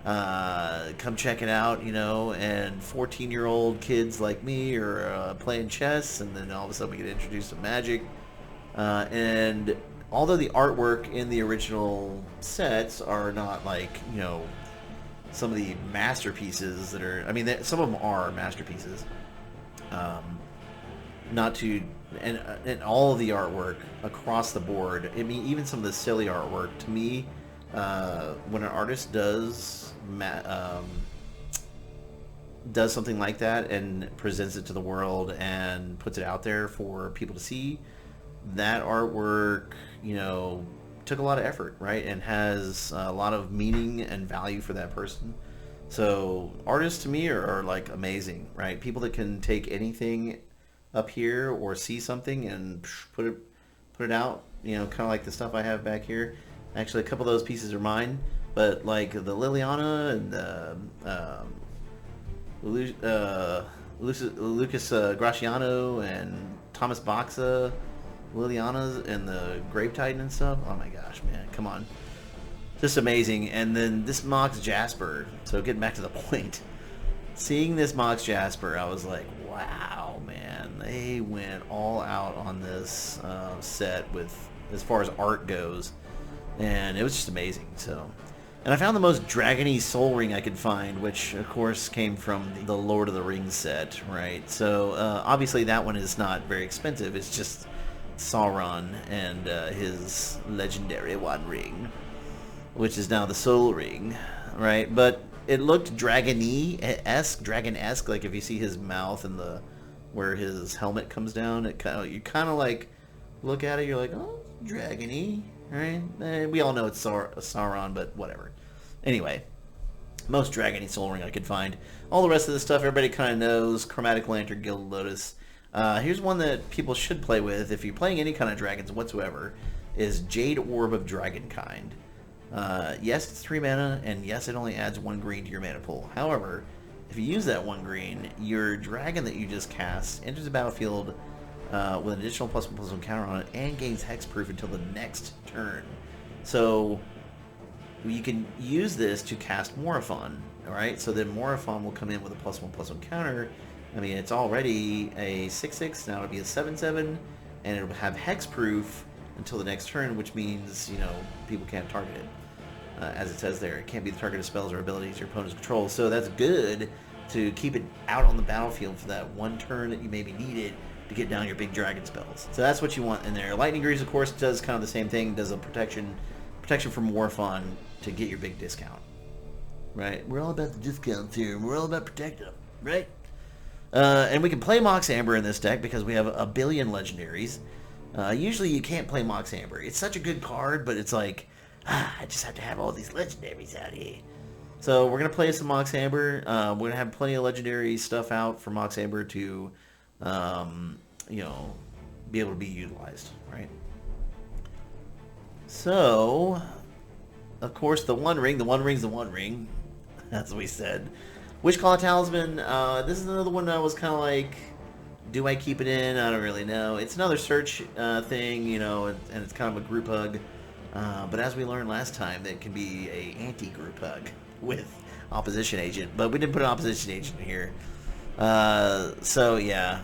Come check it out, you know. And 14-year-old kids like me are playing chess, and then all of a sudden we get introduced to Magic. And although the artwork in the original sets are not like, you know, some of the masterpieces that are, some of them are masterpieces. not to, and all of the artwork across the board. I mean, even some of the silly artwork. To me, when an artist does something like that and presents it to the world and puts it out there for people to see, that artwork, took a lot of effort, right? And has a lot of meaning and value for that person. So artists to me are like amazing, right? People that can take anything up here or see something and put it out, kind of like the stuff I have back here. Actually, a couple of those pieces are mine, but like the Liliana and the Lucas Graciano and Thomas Baxa, Liliana's and the Grave Titan and stuff. Oh my gosh, man, come on. Just amazing. And then this Mox Jasper. So getting back to the point. Seeing this Mox Jasper, I was like, wow, man. They went all out on this set with as far as art goes. And it was just amazing. So, and I found the most dragony soul ring I could find, which of course came from the Lord of the Rings set, right? So obviously that one is not very expensive. It's just Sauron and his legendary One Ring, which is now the Soul Ring, right? But it looked dragon-esque, like if you see his mouth and where his helmet comes down, you kind of like look at it, you're like, oh, dragony, right? We all know it's Sauron, but whatever. Anyway, most dragony Soul Ring I could find. All the rest of the stuff everybody kind of knows. Chromatic Lantern, Gilded Lotus. Here's one that people should play with if you're playing any kind of dragons whatsoever, is Jade Orb of Dragonkind. Yes, it's 3 mana, and yes, it only adds 1 green to your mana pool. However, if you use that 1 green, your dragon that you just cast enters the battlefield with an additional +1/+1 counter on it and gains hexproof until the next turn. So you can use this to cast Morophon, alright? So then Morophon will come in with a +1/+1 counter. I mean, it's already a 6/6, now it'll be a 7/7, and it'll have hexproof until the next turn, which means, people can't target it. As it says there, it can't be the target of spells or abilities your opponents control. So that's good to keep it out on the battlefield for that one turn that you maybe needed to get down your big dragon spells. So that's what you want in there. Lightning Greaves, of course, does kind of the same thing, does a protection from Morophon to get your big discount. Right? We're all about the discounts here. We're all about protecting them, right? And we can play Mox Amber in this deck because we have a billion legendaries. Usually you can't play Mox Amber. It's such a good card, but it's like, I just have to have all these legendaries out here. So we're going to play some Mox Amber. We're going to have plenty of legendary stuff out for Mox Amber to, be able to be utilized, right? So, of course, the One Ring. The One Ring's the One Ring, as we said. Wishclaw Talisman. This is another one I was kind of like, do I keep it in? I don't really know. It's another search thing, and it's kind of a group hug. But as we learned last time, that can be a anti-group hug with opposition agent. But we didn't put an opposition agent in here. So yeah,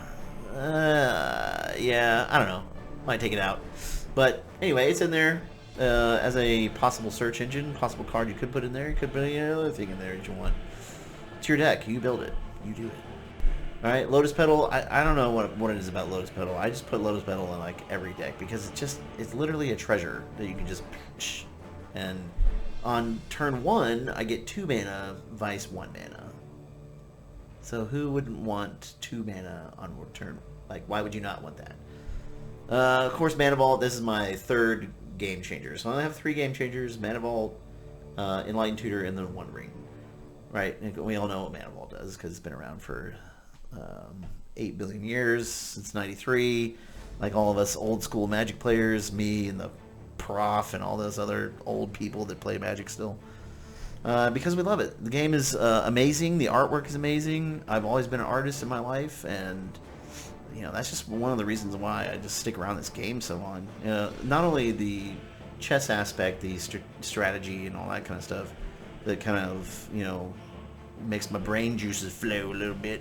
I don't know. Might take it out. But anyway, it's in there as a possible search engine, possible card you could put in there. You could put any other thing in there that you want. It's your deck. You build it. You do it. All right, Lotus Petal. I don't know what it is about Lotus Petal. I just put Lotus Petal in like every deck because it's literally a treasure that you can just and on turn 1 I get 2 mana, Vice 1 mana. So who wouldn't want 2 mana on turn? Like, why would you not want that? Of course, Mana Vault. This is my 3rd game changer. So I only have 3 game changers: Mana Vault, Enlightened Tutor, and then One Ring. Right? And we all know what Mana Vault does because it's been around for 8 billion years, since 93, like all of us old school Magic players, me and the prof and all those other old people that play Magic still, because we love it. The game is amazing, the artwork is amazing. I've always been an artist in my life, and that's just one of the reasons why I just stick around this game so long. Not only the chess aspect, the strategy and all that kind of stuff that kind of makes my brain juices flow a little bit,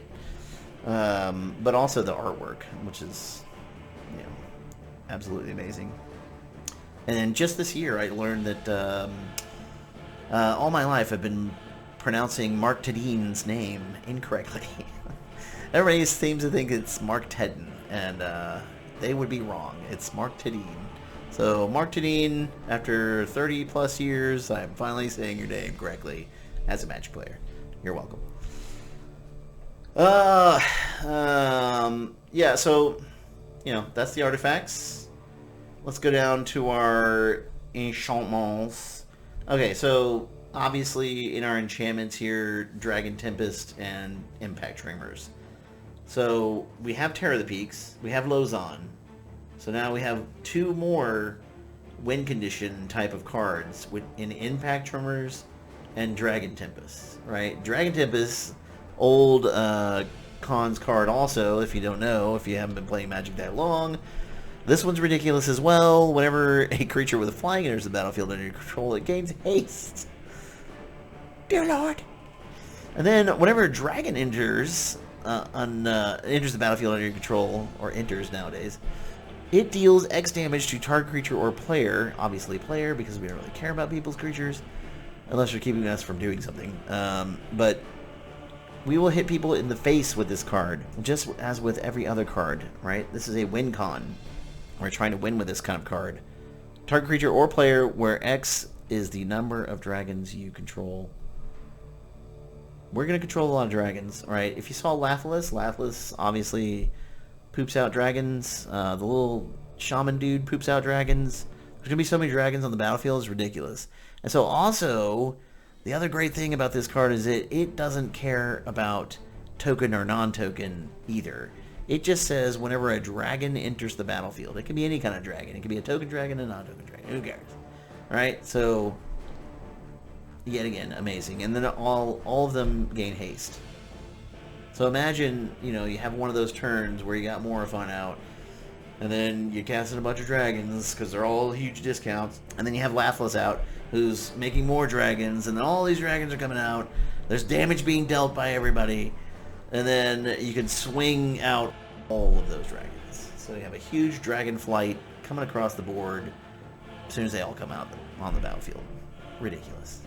but also the artwork, which is absolutely amazing. And then just this year I learned that all my life I've been pronouncing Mark Tedin's name incorrectly. Everybody seems to think it's Mark Tedin, and they would be wrong. It's Mark Tadine. So Mark Tadine, after 30 plus years, I'm finally saying your name correctly as a Magic player. You're welcome. Yeah, so, you know, that's the artifacts. Let's go down to our enchantments. Okay, so obviously in our enchantments here, Dragon Tempest and Impact Tremors. So we have Terror of the Peaks, we have Lozon. So now we have 2 more win condition type of cards in Impact Tremors and Dragon Tempest, right? Dragon Tempest, old Cons card also, if you don't know, if you haven't been playing Magic that long. This one's ridiculous as well. Whenever a creature with a flying enters the battlefield under your control, it gains haste. Dear Lord. And then whenever a dragon enters enters the battlefield under your control, or enters nowadays, it deals X damage to target creature or player, obviously player, because we don't really care about people's creatures, unless you're keeping us from doing something. But we will hit people in the face with this card, just as with every other card, right? This is a win con. We're trying to win with this kind of card. Target creature or player where X is the number of dragons you control. We're going to control a lot of dragons, right? If you saw Lathless obviously poops out dragons. The little shaman dude poops out dragons. There's going to be so many dragons on the battlefield, it's ridiculous. And so also, the other great thing about this card is it doesn't care about token or non-token either. It just says whenever a dragon enters the battlefield. It can be any kind of dragon. It can be a token dragon and a non-token dragon. Who cares? Right? So, yet again, amazing. And then all of them gain haste. So imagine, you know, you have one of those turns where you got Morophon out, and then you cast in a bunch of dragons because they're all huge discounts, and then you have Lathless out who's making more dragons, and then all these dragons are coming out. There's damage being dealt by everybody, and then you can swing out all of those dragons. So you have a huge dragon flight coming across the board as soon as they all come out on the battlefield. Ridiculous.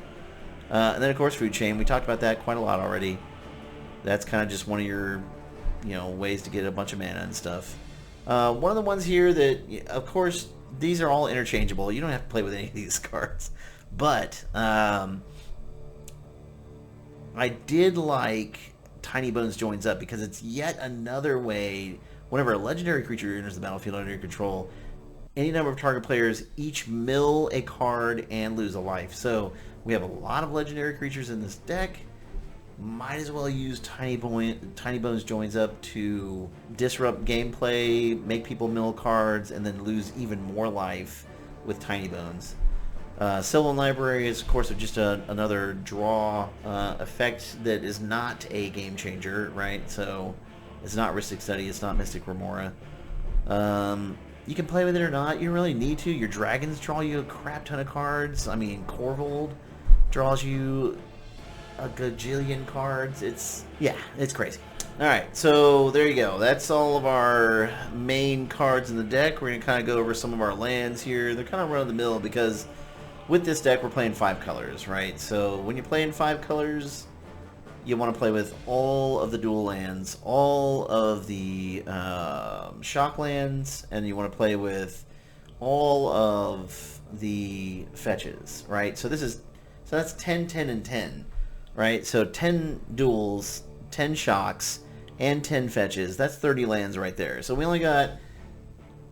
And then, of course, Food Chain. We talked about that quite a lot already. That's kind of just one of your, you know, ways to get a bunch of mana and stuff. One of the ones here that, of course, these are all interchangeable. You don't have to play with any of these cards. But I did like Tiny Bones Joins Up because it's yet another way, whenever a legendary creature enters the battlefield under your control, any number of target players each mill a card and lose a life. So we have a lot of legendary creatures in this deck. Might as well use Tiny Bones Joins Up to disrupt gameplay, make people mill cards, and then lose even more life with Tiny Bones. Sylvan Library is, of course, just another draw effect that is not a game changer, right? So it's not Rhystic Study, it's not Mystic Remora. You can play with it or not. You don't really need to. Your dragons draw you a crap ton of cards. I mean, Corvold draws you a gajillion cards. It's crazy. Alright, so there you go. That's all of our main cards in the deck. We're going to kind of go over some of our lands here. They're kind of run-of-the-mill because with this deck we're playing 5 colors, right? So when you're playing 5 colors, you want to play with all of the dual lands, all of the shock lands, and you want to play with all of the fetches, right? So that's 10, 10, and 10. Right, so 10 duels, 10 shocks, and 10 fetches. That's 30 lands right there. So we only got,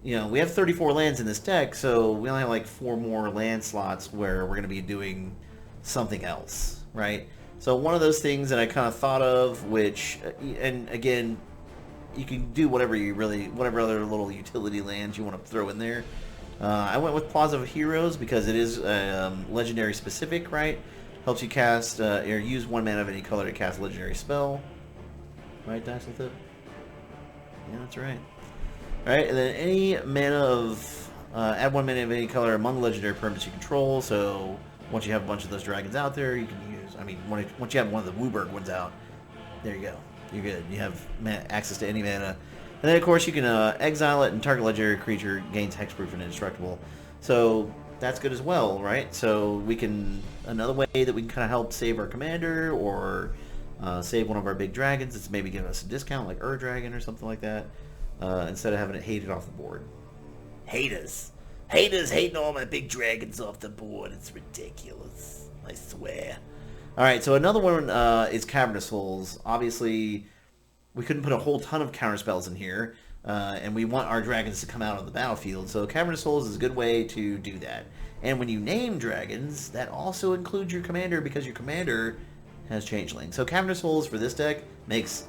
you know, we have 34 lands in this deck, so we only have like 4 more land slots where we're going to be doing something else, right? So one of those things that I kind of thought of, which, and again, you can do whatever other little utility lands you want to throw in there. I went with Plaza of Heroes because it is legendary specific, right? Helps you cast, or use 1 mana of any color to cast a legendary spell. Right, Dice with it? Yeah, that's right. Alright, and then any mana of, add 1 mana of any color among legendary permanents you control, so once you have a bunch of those dragons out there, you can use, I mean, once you have one of the Wooburg ones out, there you go. You're good. You have access to any mana. And then, of course, you can exile it, and target legendary creature gains hexproof and indestructible. So that's good as well, right? So we can, another way that we can kind of help save our commander or save one of our big dragons, it's maybe giving us a discount like Dragon or something like that. instead of having it hated off the board. Haters. Haters hating all my big dragons off the board. It's ridiculous. I swear. Alright, so another one is Cavernous Souls. Obviously, we couldn't put a whole ton of counterspells in here, and we want our dragons to come out on the battlefield, so Cavernous Souls is a good way to do that. And when you name dragons, that also includes your commander, because your commander has Changeling. So Cavernous Souls for this deck makes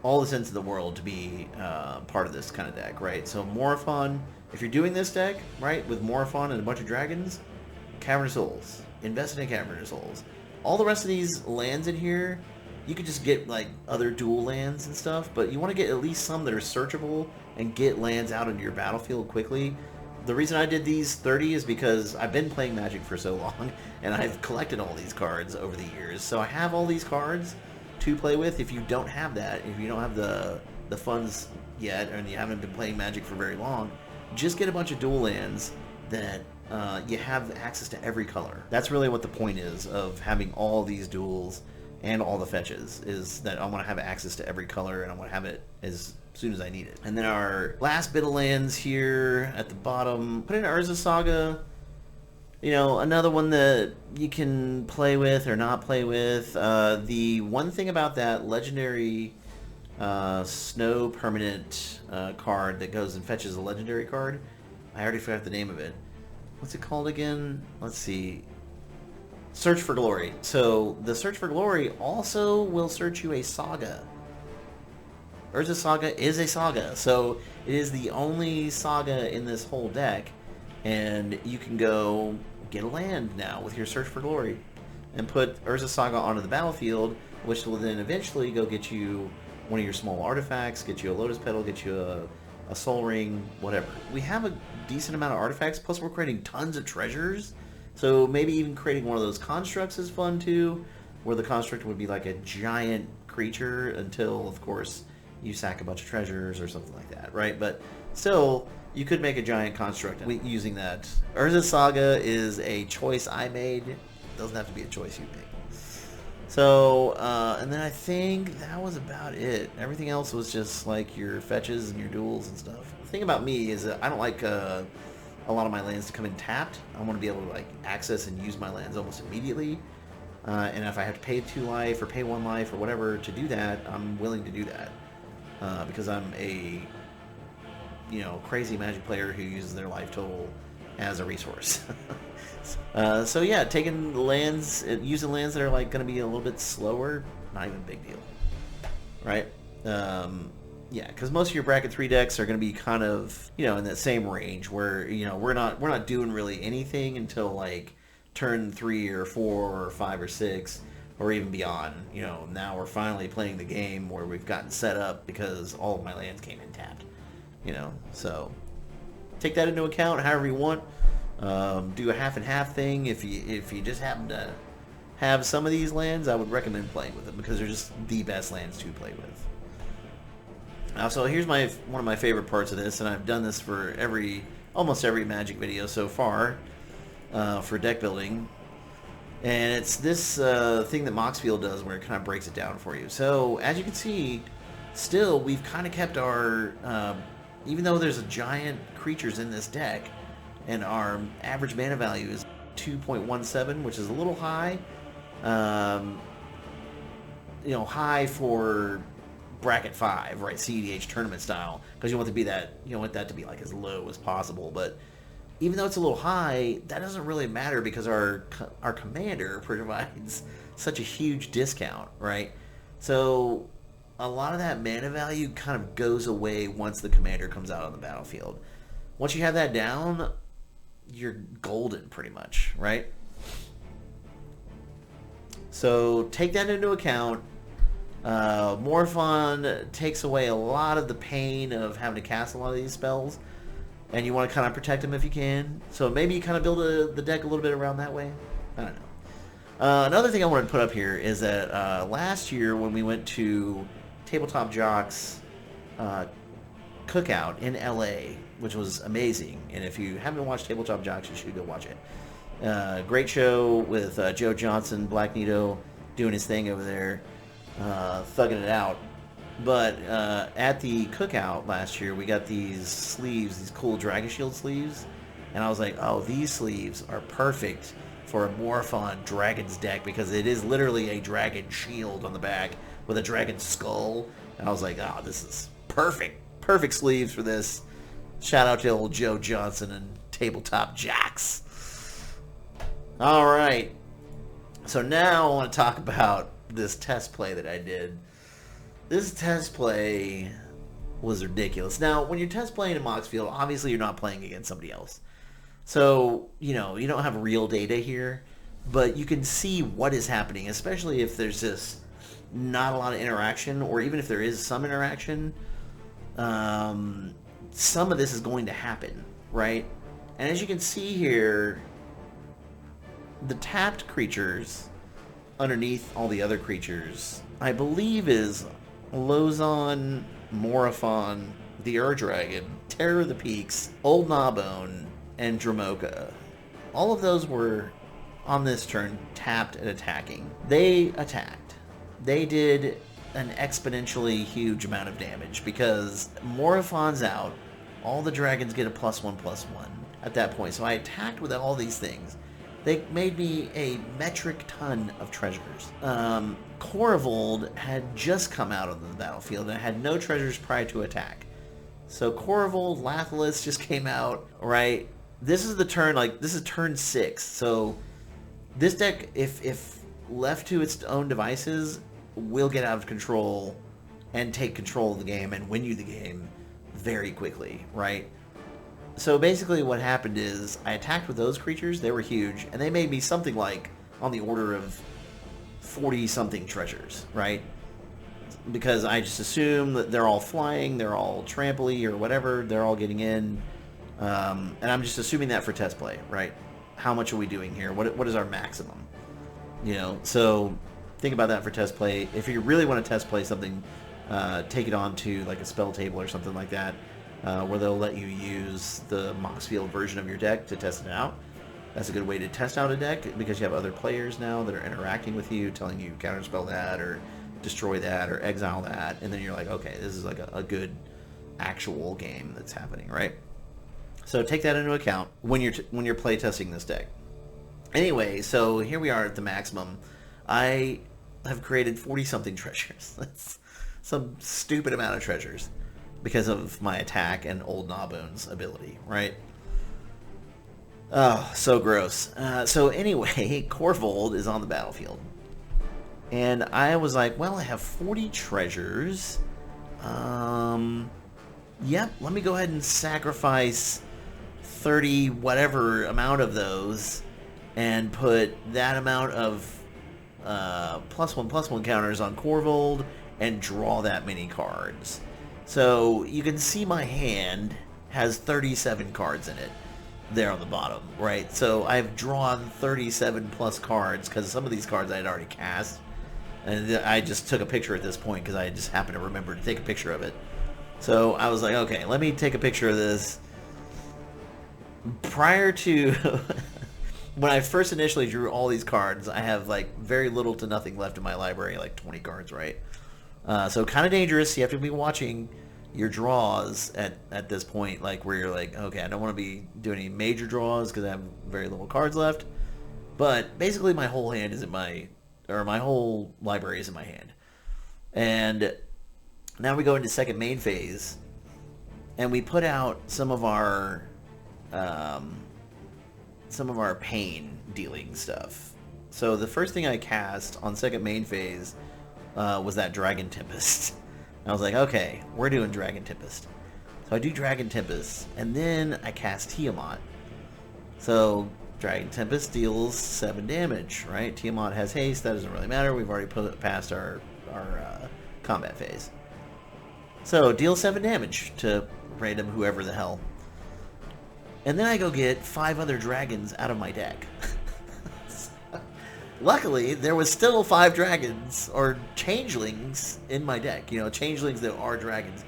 all the sense in the world to be part of this kind of deck, right? So Morophon, if you're doing this deck, right, with Morophon and a bunch of dragons, Cavernous Souls. Invest in Cavernous Souls. All the rest of these lands in here, you could just get like other dual lands and stuff, but you want to get at least some that are searchable and get lands out into your battlefield quickly. The reason I did these 30 is because I've been playing Magic for so long, and I've collected all these cards over the years. So I have all these cards to play with. If you don't have that, if you don't have the funds yet, and you haven't been playing Magic for very long, just get a bunch of dual lands that you have access to every color. That's really what the point is of having all these duels and all the fetches, is that I want to have access to every color, and I want to have it as soon as I need it. And then our last bit of lands here at the bottom, put in Urza Saga. You know, another one that you can play with or not play with. The one thing about that legendary snow permanent card that goes and fetches a legendary card, I already forgot the name of it. What's it called again? Let's see. Search for Glory. So the Search for Glory also will search you a Saga. Urza Saga is a Saga, so it is the only Saga in this whole deck, and you can go get a land now with your Search for Glory and put Urza Saga onto the battlefield, which will then eventually go get you one of your small artifacts, get you a Lotus Petal, get you a Soul Ring, whatever. We have a decent amount of artifacts, plus we're creating tons of treasures, so maybe even creating one of those constructs is fun too, where the construct would be like a giant creature until, of course, you sack a bunch of treasures or something like that, right? But still, you could make a giant construct using that. Urza Saga is a choice I made. It doesn't have to be a choice you make. So, and then I think that was about it. Everything else was just like your fetches and your duels and stuff. The thing about me is that I don't like a lot of my lands to come in tapped. I want to be able to like access and use my lands almost immediately. And if I have to pay 2 life or pay 1 life or whatever to do that, I'm willing to do that. Because I'm a, crazy Magic player who uses their life total as a resource. So yeah, taking the lands, using lands that are like going to be a little bit slower, not even a big deal, right? Yeah, because most of your bracket 3 decks are going to be kind of, in that same range where, we're not doing really anything until like turn 3 or 4 or 5 or 6. Or even beyond. Now we're finally playing the game where we've gotten set up because all of my lands came in tapped. So take that into account however you want. Do a half and half thing. If you just happen to have some of these lands, I would recommend playing with them because they're just the best lands to play with. So here's one of my favorite parts of this, and I've done this for almost every Magic video so far for deck building. And it's this thing that Moxfield does where it kind of breaks it down for you. So, as you can see, still, we've kind of kept our... even though there's a giant creatures in this deck, and our average mana value is 2.17, which is a little high. High for bracket 5, right? cEDH tournament style. Because you want that to be like as low as possible, but... Even though it's a little high, that doesn't really matter because our commander provides such a huge discount, right? So a lot of that mana value kind of goes away once the commander comes out on the battlefield. Once you have that down, you're golden pretty much, right? So take that into account. Morophon takes away a lot of the pain of having to cast a lot of these spells. And you want to kind of protect them if you can. So maybe you kind of build the deck a little bit around that way. I don't know. Another thing I wanted to put up here is that last year when we went to TableTop Jocks Cookout in LA, which was amazing. And if you haven't watched TableTop Jocks, you should go watch it. Great show with Joe Johnson, Black Nito, doing his thing over there, thugging it out. But at the cookout last year, we got these sleeves, these cool Dragon Shield sleeves. And I was like, oh, these sleeves are perfect for a Morophon Dragon's deck because it is literally a dragon shield on the back with a dragon skull. And I was like, oh, this is perfect. Perfect sleeves for this. Shout out to old Joe Johnson and TableTop Jocks. All right. So now I want to talk about this test play that I did. This test play was ridiculous. Now, when you're test playing in Moxfield, obviously you're not playing against somebody else. So, you know, you don't have real data here, but you can see what is happening, especially if there's just not a lot of interaction, or even if there is some interaction, some of this is going to happen, right? And as you can see here, the tapped creatures underneath all the other creatures, I believe is Lozon, Morophon, the Ur-Dragon, Terror of the Peaks, Old Gnawbone, and Dramoka. All of those were, on this turn, tapped and attacking. They attacked. They did an exponentially huge amount of damage because Morophon's out. All the dragons get a +1/+1 at that point. So I attacked with all these things. They made me a metric ton of treasures. Korvold had just come out of the battlefield and had no treasures prior to attack. So Korvold, Lathalis just came out, right? This is the turn, like, this is turn 6. So this deck, if left to its own devices, will get out of control and take control of the game and win you the game very quickly, right? So basically what happened is I attacked with those creatures. They were huge, and they made me something like on the order of 40-something treasures, right? Because I just assume that they're all flying, they're all tramply or whatever, they're all getting in. And I'm just assuming that for test play, right? How much are we doing here? What is our maximum? You know, so think about that for test play. If you really want to test play something, take it on to like a spell table or something like that, where they'll let you use the Moxfield version of your deck to test it out. That's a good way to test out a deck because you have other players now that are interacting with you, telling you counterspell that or destroy that or exile that, and then you're like, okay, this is like a good actual game that's happening, right? So take that into account when you're play testing this deck. Anyway, so here we are at the maximum. I have created 40-something treasures. That's some stupid amount of treasures because of my attack and Old Gnawbone's ability, right? Oh, so gross. So anyway, Korvold is on the battlefield. And I was like, well, I have 40 treasures. Yep, let me go ahead and sacrifice 30 whatever amount of those and put that amount of +1/+1 counters on Korvold and draw that many cards. So you can see my hand has 37 cards in it there on the bottom, right? So I've drawn 37 plus cards because some of these cards I had already cast. And I just took a picture at this point because I just happened to remember to take a picture of it. So I was like, okay, let me take a picture of this. Prior to when I first initially drew all these cards, I have like very little to nothing left in my library, like 20 cards, right? So kind of dangerous. You have to be watching your draws at this point, like where you're like, okay, I don't want to be doing any major draws because I have very little cards left. But basically my whole hand is in my whole library is in my hand. And now we go into second main phase, and we put out some of our pain dealing stuff. So the first thing I cast on second main phase was that Dragon Tempest. I was like, okay, we're doing Dragon Tempest. So I do Dragon Tempest, and then I cast Tiamat. So Dragon Tempest deals 7 damage, right? Tiamat has haste, that doesn't really matter. We've already put it past our combat phase. So deal 7 damage to random whoever the hell. And then I go get 5 other dragons out of my deck. Luckily, there was still 5 dragons, or changelings, in my deck. You know, changelings that are dragons.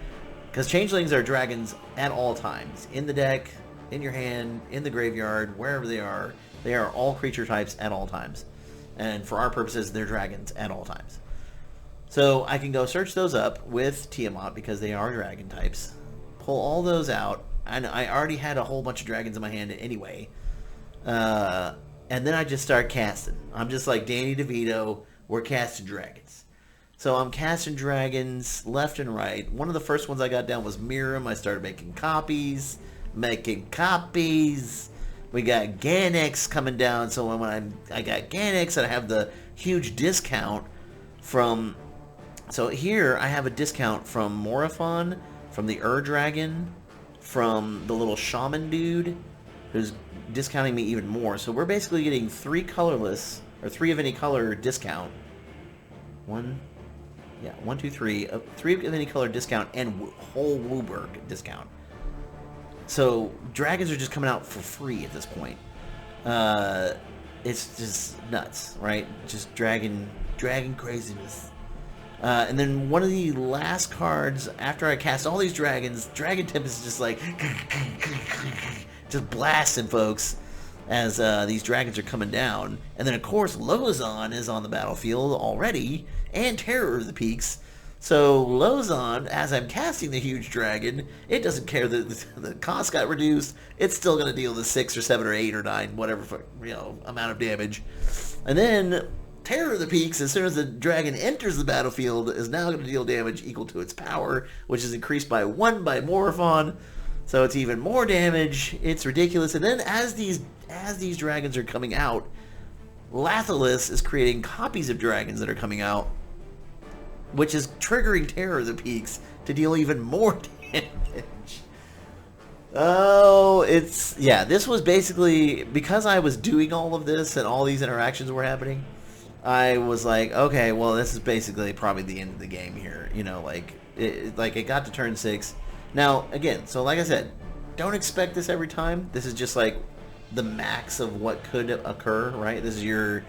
Because changelings are dragons at all times. In the deck, in your hand, in the graveyard, wherever they are. They are all creature types at all times. And for our purposes, they're dragons at all times. So I can go search those up with Tiamat because they are dragon types. Pull all those out. And I already had a whole bunch of dragons in my hand anyway. And then I just start casting. I'm just like Danny DeVito. We're casting dragons. So I'm casting dragons left and right. One of the first ones I got down was Miram. I started making copies. We got Ganex coming down. So when I got Ganex and I have the huge discount from... So here I have a discount from Morophon, from the Dragon, from the little shaman dude, who's discounting me even more. So we're basically getting 3 colorless, or 3 of any color discount. 1, 2, 3. 3 of any color discount and whole Wooburg discount. So dragons are just coming out for free at this point. It's just nuts, right? Just dragon craziness. And then one of the last cards, after I cast all these dragons, Dragon Tempest is just like... just blasting folks as these dragons are coming down. And then, of course, Lozon is on the battlefield already, and Terror of the Peaks. So Lozon, as I'm casting the huge dragon, it doesn't care that the cost got reduced. It's still going to deal the 6 or 7 or 8 or 9, whatever amount of damage. And then... Terror of the Peaks, as soon as the dragon enters the battlefield, is now going to deal damage equal to its power, which is increased by 1 by Morophon, so it's even more damage. It's ridiculous. And then as these dragons are coming out, Lathalis is creating copies of dragons that are coming out, which is triggering Terror of the Peaks to deal even more damage. Oh, this was basically, because I was doing all of this and all these interactions were happening, I was like, okay, well, this is basically probably the end of the game here. It got to turn 6. Now, again, so like I said, don't expect this every time. This is just like the max of what could occur, right? This is your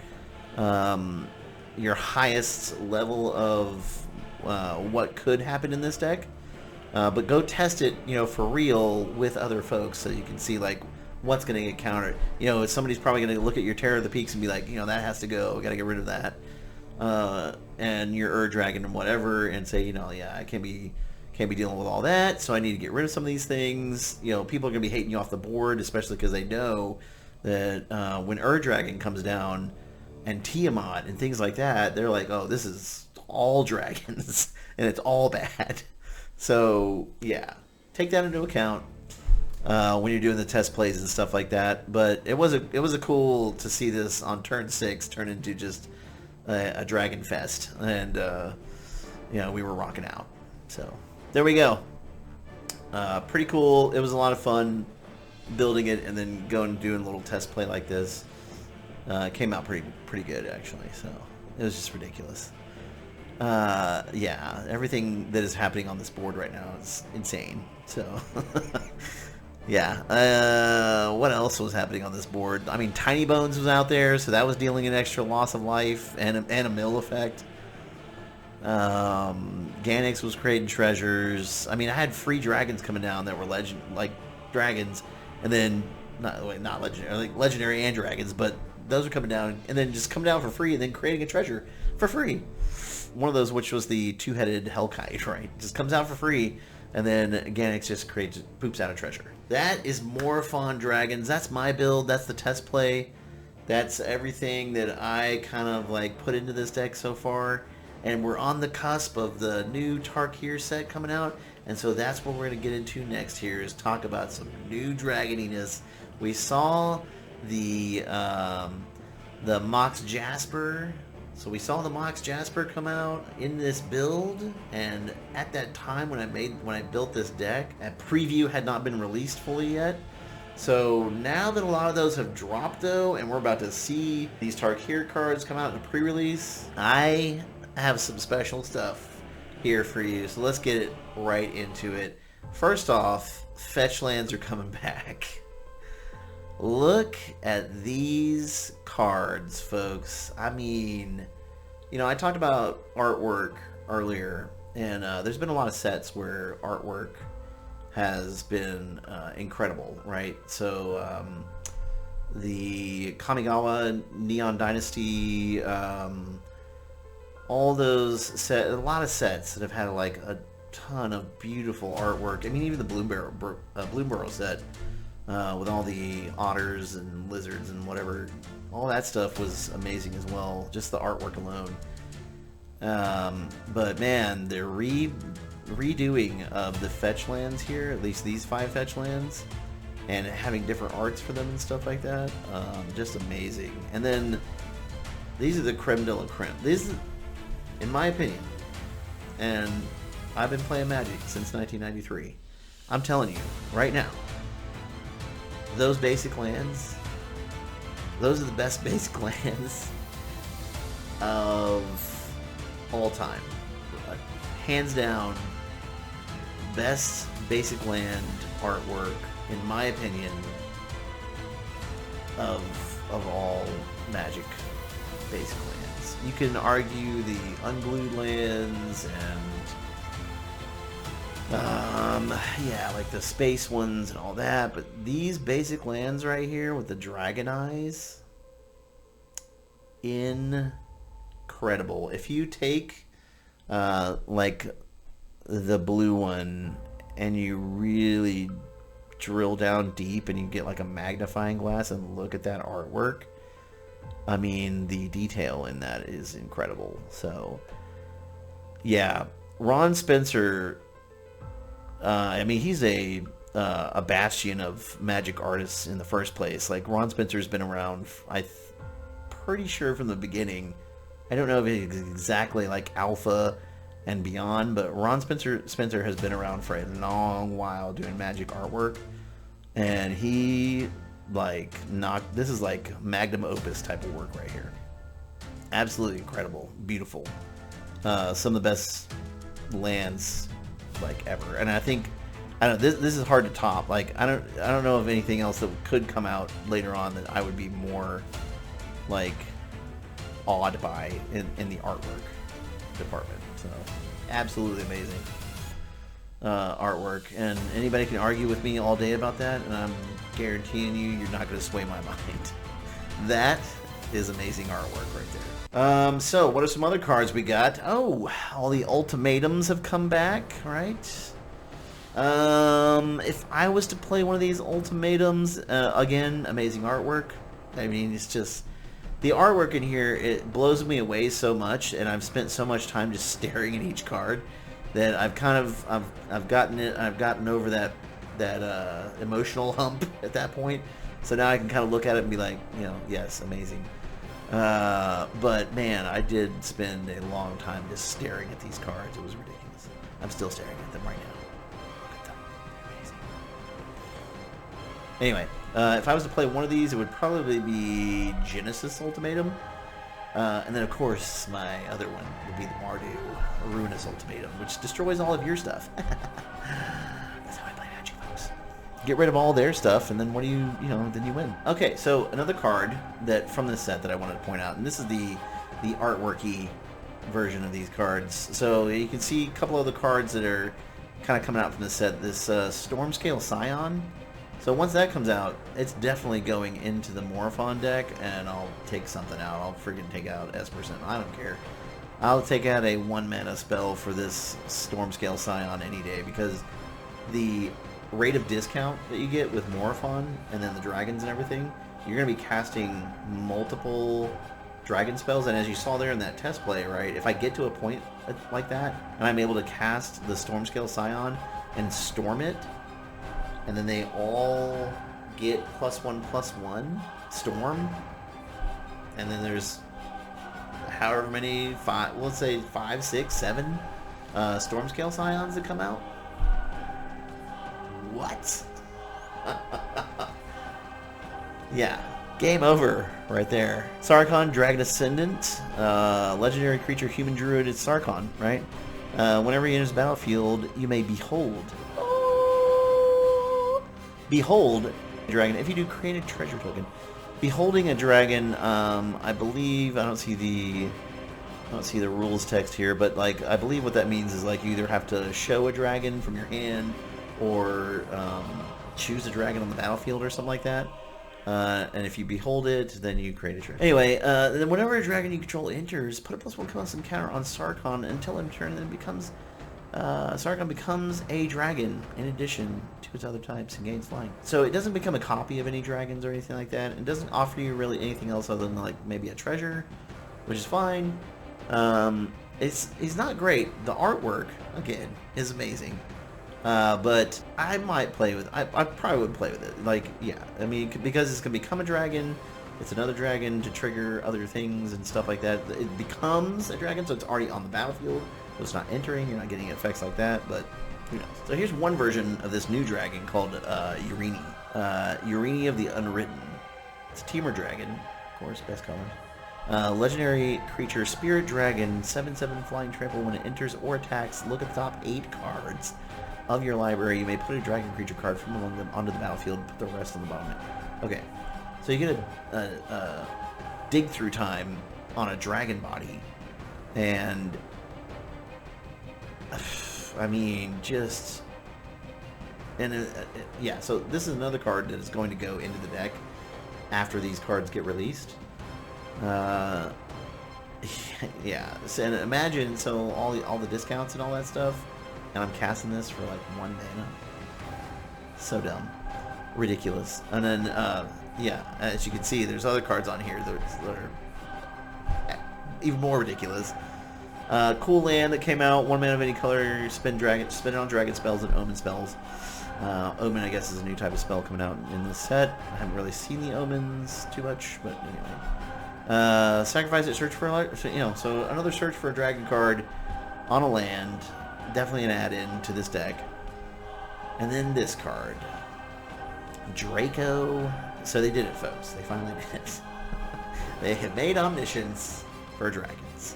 highest level of what could happen in this deck. But go test it, for real with other folks so you can see, like, what's going to get countered. Somebody's probably going to look at your Terror of the Peaks and be like, that has to go. We got to get rid of that. And your Dragon and whatever, and say, I can't be dealing with all that, so I need to get rid of some of these things. People are going to be hating you off the board, especially because they know that when Dragon comes down and Tiamat and things like that, they're like, oh, this is all dragons and it's all bad. So, yeah, take that into account. When you're doing the test plays and stuff like that. But it was a cool to see this on turn 6 turn into just a dragon fest, and we were rocking out. So there we go. Pretty cool. It was a lot of fun building it and then going and doing a little test play like this. It came out pretty good actually. So it was just ridiculous. Yeah, everything that is happening on this board right now is insane. So. Yeah, what else was happening on this board? I mean, Tiny Bones was out there, so that was dealing an extra loss of life and a mill effect. Ganex was creating treasures. I mean, I had free dragons coming down that were dragons, and then, not legendary, like legendary and dragons, but those are coming down, and then just come down for free, and then creating a treasure for free. One of those, which was the 2-headed Hellkite, right? Just comes out for free, and then Ganex just poops out a treasure. That is Morophon Dragons. That's my build. That's the test play. That's everything that I kind of put into this deck so far. And we're on the cusp of the new Tarkir set coming out. And so that's what we're going to get into next here, is talk about some new dragoniness. We saw the Mox Jasper. So we saw the Mox Jasper come out in this build, and at that time when I built this deck, a preview had not been released fully yet. So now that a lot of those have dropped though, and we're about to see these Tarkir cards come out in a pre-release, I have some special stuff here for you. So let's get it right into it. First off, fetch lands are coming back. Look at these cards, folks. I mean, I talked about artwork earlier, and there's been a lot of sets where artwork has been incredible, right? So the Kamigawa Neon Dynasty all those a lot of sets that have had like a ton of beautiful artwork. I mean, even the Bloomburrow set with all the otters and lizards and whatever, all that stuff was amazing as well. Just the artwork alone. But man, they're redoing of the fetch lands here, at least these 5 fetch lands, and having different arts for them and stuff like that. Just amazing. And then these are the creme de la creme. This is, in my opinion, and I've been playing Magic since 1993. I'm telling you, right now, those basic lands, those are the best basic lands of all time. Hands down, best basic land artwork, in my opinion, of all Magic basic lands. You can argue the unglued lands and yeah, like the space ones and all that, but these basic lands right here with the dragon eyes, incredible. If you take like the blue one and you really drill down deep and you get like a magnifying glass and look at that artwork, I mean, the detail in that is incredible. So yeah, Ron Spencer, I mean, he's a bastion of Magic artists in the first place. Like, Ron Spencer's been around, pretty sure, from the beginning. I don't know if it's exactly like Alpha and beyond, but Ron Spencer has been around for a long while doing Magic artwork, and he this is like magnum opus type of work right here. Absolutely incredible, beautiful. Some of the best lands like ever, and I don't know, this is hard to top. Like, I don't know of anything else that could come out later on that I would be more like awed by in the artwork department. So absolutely amazing artwork, and anybody can argue with me all day about that, and I'm guaranteeing you're not going to sway my mind. That is amazing artwork right there. So what are some other cards we got? Oh, all the ultimatums have come back, right? If I was to play one of these ultimatums, again, amazing artwork. I mean, it's just the artwork in here, it blows me away so much, and I've spent so much time just staring at each card that I've gotten over that emotional hump at that point. So now I can kind of look at it and be like, yes, amazing. But man, I did spend a long time just staring at these cards. It was ridiculous. I'm still staring at them right now. Look at them. They're amazing. Anyway, if I was to play one of these, it would probably be Genesis Ultimatum. And then, of course, my other one would be the Mardu Ruinous Ultimatum, which destroys all of your stuff. That's how I play Magic, folks. Get rid of all their stuff, and then what do then you win. Okay, so another card that from this set that I wanted to point out, and this is the artworky version of these cards. So you can see a couple of the cards that are kind of coming out from this set. This Stormscale Scion. So once that comes out, it's definitely going into the Morophon deck, and I'll take something out. I'll freaking take out Esperson. I don't care. I'll take out a 1-mana spell for this Stormscale Scion any day, because the rate of discount that you get with Morophon and then the dragons and everything, you're going to be casting multiple dragon spells, and as you saw there in that test play, right, if I get to a point like that, and I'm able to cast the Stormscale Scion and storm it, and then they all get +1/+1 storm, and then there's however many, let's say 5, 6, 7 Stormscale Scions that come out. What? Yeah, game over right there. Sarkhan, Dragon Ascendant, legendary creature, human druid. It's Sarkhan, right? Whenever he enters the battlefield, you may behold dragon. If you do, create a treasure token. Beholding a dragon, I believe, I don't see the rules text here, but like I believe what that means is like you either have to show a dragon from your hand or choose a dragon on the battlefield or something like that. And if you behold it, then you create a trigger. Anyway, then whenever a dragon you control enters, put a +1/+1 counter on Sarkhan until end turn, then it becomes Sarkhan becomes a dragon in addition to its other types and gains flying. So it doesn't become a copy of any dragons or anything like that. It doesn't offer you really anything else other than like maybe a treasure, which is fine. It's not great. The artwork again is amazing, but I might play with. I probably would play with it. Like yeah, I mean because it's gonna become a dragon. It's another dragon to trigger other things and stuff like that. It becomes a dragon, so it's already on the battlefield. So it's not entering, you're not getting effects like that, but who knows. So here's one version of this new dragon called Urini. Urini of the Unwritten. It's a Teamer dragon, of course, best colors. Legendary creature, Spirit Dragon, 7/7 flying trample. When it enters or attacks, look at the top 8 cards of your library. You may put a dragon creature card from among them onto the battlefield and put the rest on the bottom. Okay, so you get a dig through time on a dragon body, and I mean, just... And yeah, so this is another card that is going to go into the deck after these cards get released. Yeah, so, and imagine, so all the discounts and all that stuff, and I'm casting this for like 1 mana. So dumb. Ridiculous. And then, yeah, as you can see, there's other cards on here that are even more ridiculous. Cool land that came out, 1 mana of any color, spin it on dragon spells and omen spells. Omen, I guess, is a new type of spell coming out in this set. I haven't really seen the omens too much, but anyway. Sacrifice it, search for so another search for a dragon card on a land. Definitely an add-in to this deck. And then this card. Draco. So they did it, folks. They finally did it. They have made omniscience for dragons.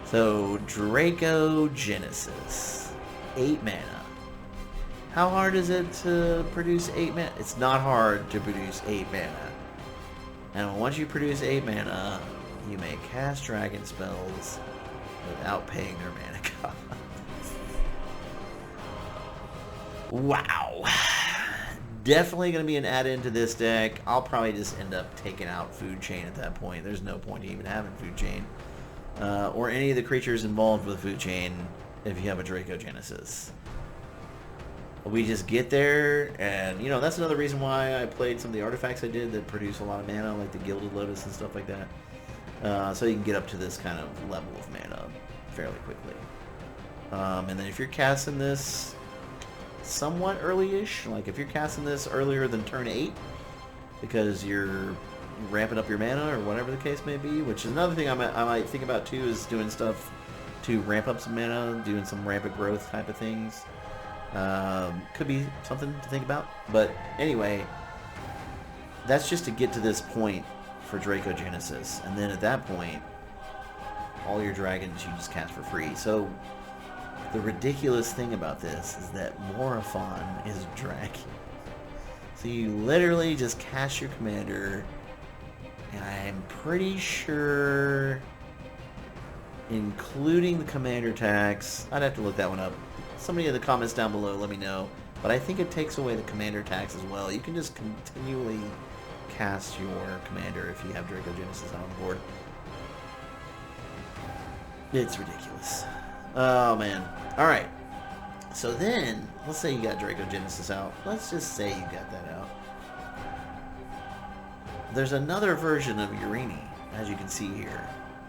So, Draco Genesis. 8 mana. How hard is it to produce 8 mana? It's not hard to produce 8 mana. And once you produce 8 mana, you may cast dragon spells without paying their mana cost. Wow. Definitely going to be an add-in to this deck. I'll probably just end up taking out Food Chain at that point. There's no point to even having Food Chain. Or any of the creatures involved with Food Chain if you have a Draco Genesis. We just get there, and that's another reason why I played some of the artifacts I did that produce a lot of mana, like the Gilded Lotus and stuff like that. So you can get up to this kind of level of mana fairly quickly. And then if you're casting this somewhat early-ish, like if you're casting this earlier than turn 8, because you're ramping up your mana or whatever the case may be, which is another thing I might think about too, is doing stuff to ramp up some mana, doing some rampant growth type of things. Could be something to think about. But anyway, that's just to get to this point for Draco Genesis. And then at that point, all your dragons you just cast for free. So the ridiculous thing about this is that Morophon is a dragon. So you literally just cast your commander, and I'm pretty sure, including the commander tax, I'd have to look that one up. Somebody in the comments down below, let me know. But I think it takes away the commander tax as well. You can just continually cast your commander if you have Draco Genesis on the board. It's ridiculous. Oh, man. Alright. So then, let's say you got Draco Genesis out. Let's just say you got that out. There's another version of Urini, as you can see here,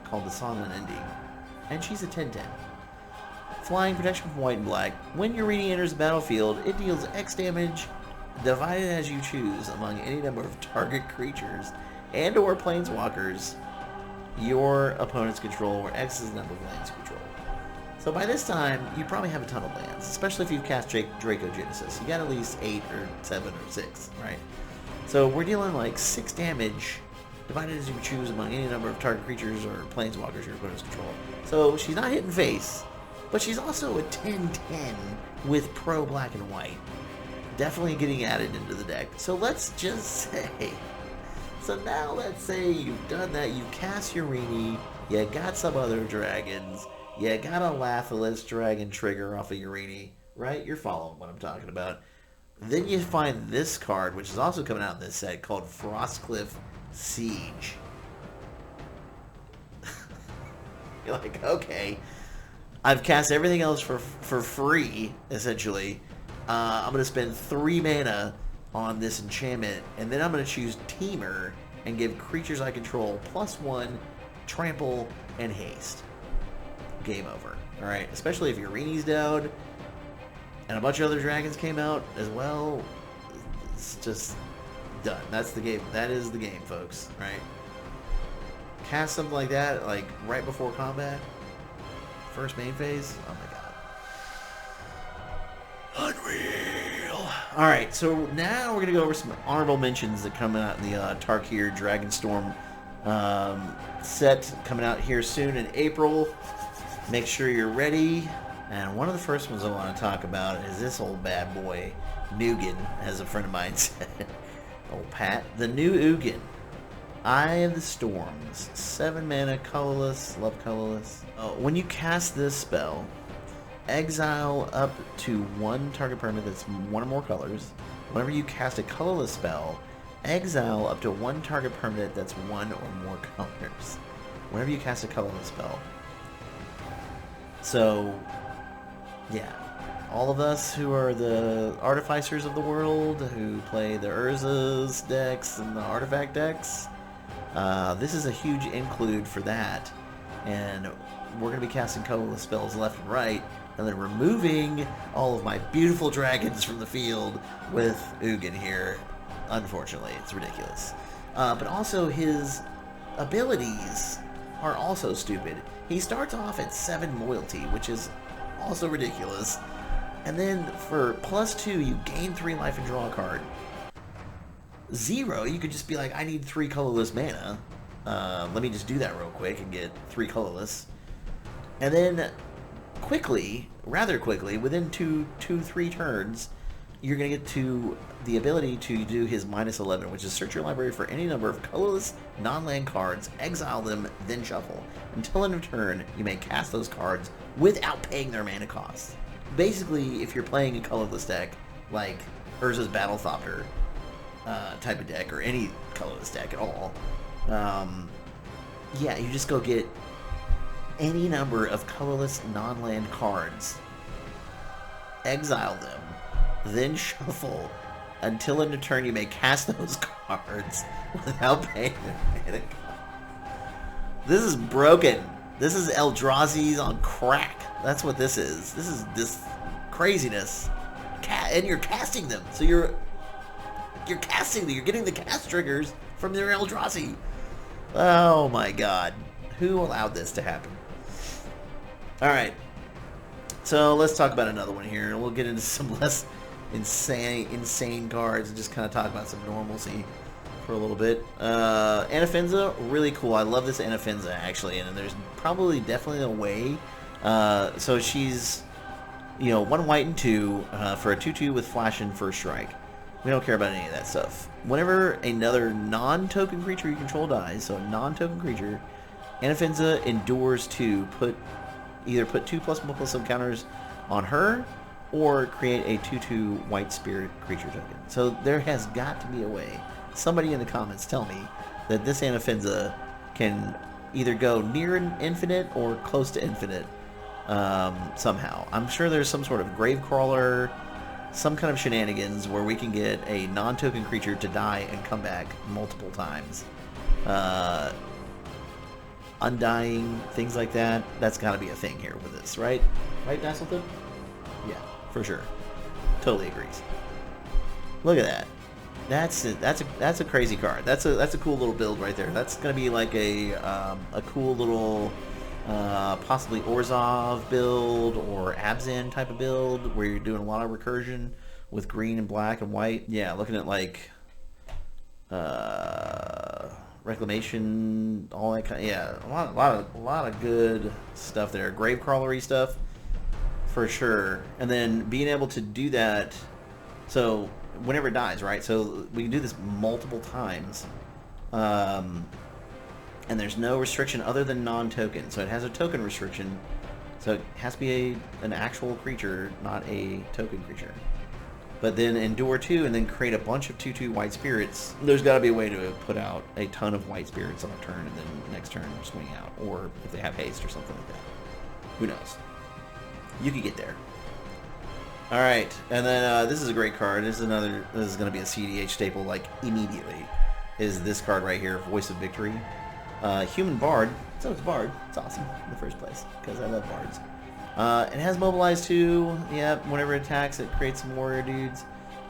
called the Song Unending. And she's a 10/10. Flying, protection from white and black. When Urini enters the battlefield, it deals X damage, divided as you choose, among any number of target creatures and or planeswalkers your opponents control, where X is the number of lands you control. So by this time, you probably have a ton of lands, especially if you've cast Draco Genesis. You got at least 8 or 7 or 6, right? So we're dealing like 6 damage, divided as you choose among any number of target creatures or planeswalkers your opponents control. So she's not hitting face, but she's also a 10/10 with pro black and white. Definitely getting added into the deck. So let's just say, so now let's say you've done that, you cast Urini, you got some other dragons, you got a Lathalis dragon trigger off of Urini, right? You're following what I'm talking about. Then you find this card, which is also coming out in this set, called Frostcliff Siege. You're like, okay, I've cast everything else for free, essentially. I'm going to spend 3 mana on this enchantment, and then I'm going to choose Teamer and give creatures I control +1, trample, and haste. Game over. Alright, especially if your Rini's down, and a bunch of other dragons came out as well. It's just done. That's the game. That is the game, folks. Right? Cast something like that, like right before combat, first main phase. Oh my god. Unreal. Alright, so now we're going to go over some honorable mentions that come out in the Tarkir Dragonstorm set coming out here soon in April. Make sure you're ready. And one of the first ones I want to talk about is this old bad boy, Nugan, as a friend of mine said. Old Pat. The new Ugin. Eye of the Storms. 7 mana, colorless. Love colorless. When you cast this spell, exile up to 1 target permanent that's 1 or more colors. Whenever you cast a colorless spell, exile up to 1 target permanent that's 1 or more colors. Whenever you cast a colorless spell. So, yeah. All of us who are the artificers of the world, who play the Urza's decks and the artifact decks, this is a huge include for that. And we're going to be casting colorless spells left and right, and then removing all of my beautiful dragons from the field with Ugin here. Unfortunately, it's ridiculous. But also his abilities are also stupid. He starts off at 7 loyalty, which is also ridiculous. And then for +2, you gain 3 life and draw a card. 0, you could just be like, I need 3 colorless mana. Let me just do that real quick and get 3 colorless. And then quickly, rather quickly, within 3 turns, you're going to get to the ability to do his -11, which is search your library for any number of colorless non-land cards, exile them, then shuffle. Until end of turn, you may cast those cards without paying their mana cost. Basically, if you're playing a colorless deck, like Urza's Battlethopter type of deck, or any colorless deck at all, yeah, you just go get any number of colorless non-land cards, exile them, then shuffle. Until end of turn, you may cast those cards without paying their mana cost. This is broken. This is Eldrazi's on crack. That's what this is. This is this craziness. And you're casting them. So you're casting them. You're getting the cast triggers from their Eldrazi. Oh my god. Who allowed this to happen? Alright. So let's talk about another one here. And we'll get into some less insane cards and just kind of talk about some normalcy for a little bit. Anafenza, really cool. I love this Anafenza, actually, and there's probably definitely a way. So she's, 1 white and 2 for a 2/2 with flash and first strike. We don't care about any of that stuff. Whenever another non-token creature you control dies, so a non-token creature, Anafenza endures to either put 2+1/+1 counters on her, or create a 2/2 white spirit creature token. So there has got to be a way. Somebody in the comments tell me that this Anafenza can either go near infinite or close to infinite somehow. I'm sure there's some sort of Gravecrawler, some kind of shenanigans where we can get a non-token creature to die and come back multiple times. Undying, things like that. That's got to be a thing here with this, right? Right, Dasselton? Yeah, for sure. Totally agrees. Look at that. That's a crazy card. That's a cool little build right there. That's gonna be like a cool little possibly Orzhov build or Abzan type of build where you're doing a lot of recursion with green and black and white. Yeah, looking at like Reclamation, all that kind. Yeah, a lot of good stuff there. Gravecrawlery stuff for sure. And then being able to do that, so whenever it dies, right? So we can do this multiple times, and there's no restriction other than non-token. So it has a token restriction, so it has to be an actual creature, not a token creature. but then endure 2 and then create a bunch of 2/2 white spirits. There's got to be a way to put out a ton of white spirits on a turn and then next turn swing out, or if they have haste or something like that. Who knows? You could get there. All right, and then this is a great card. This is going to be a cEDH staple like immediately. Is this card right here, Voice of Victory. Human Bard. So it's Bard. It's awesome in the first place because I love Bards. It has Mobilize 2. Yeah, whenever it attacks, it creates some warrior dudes.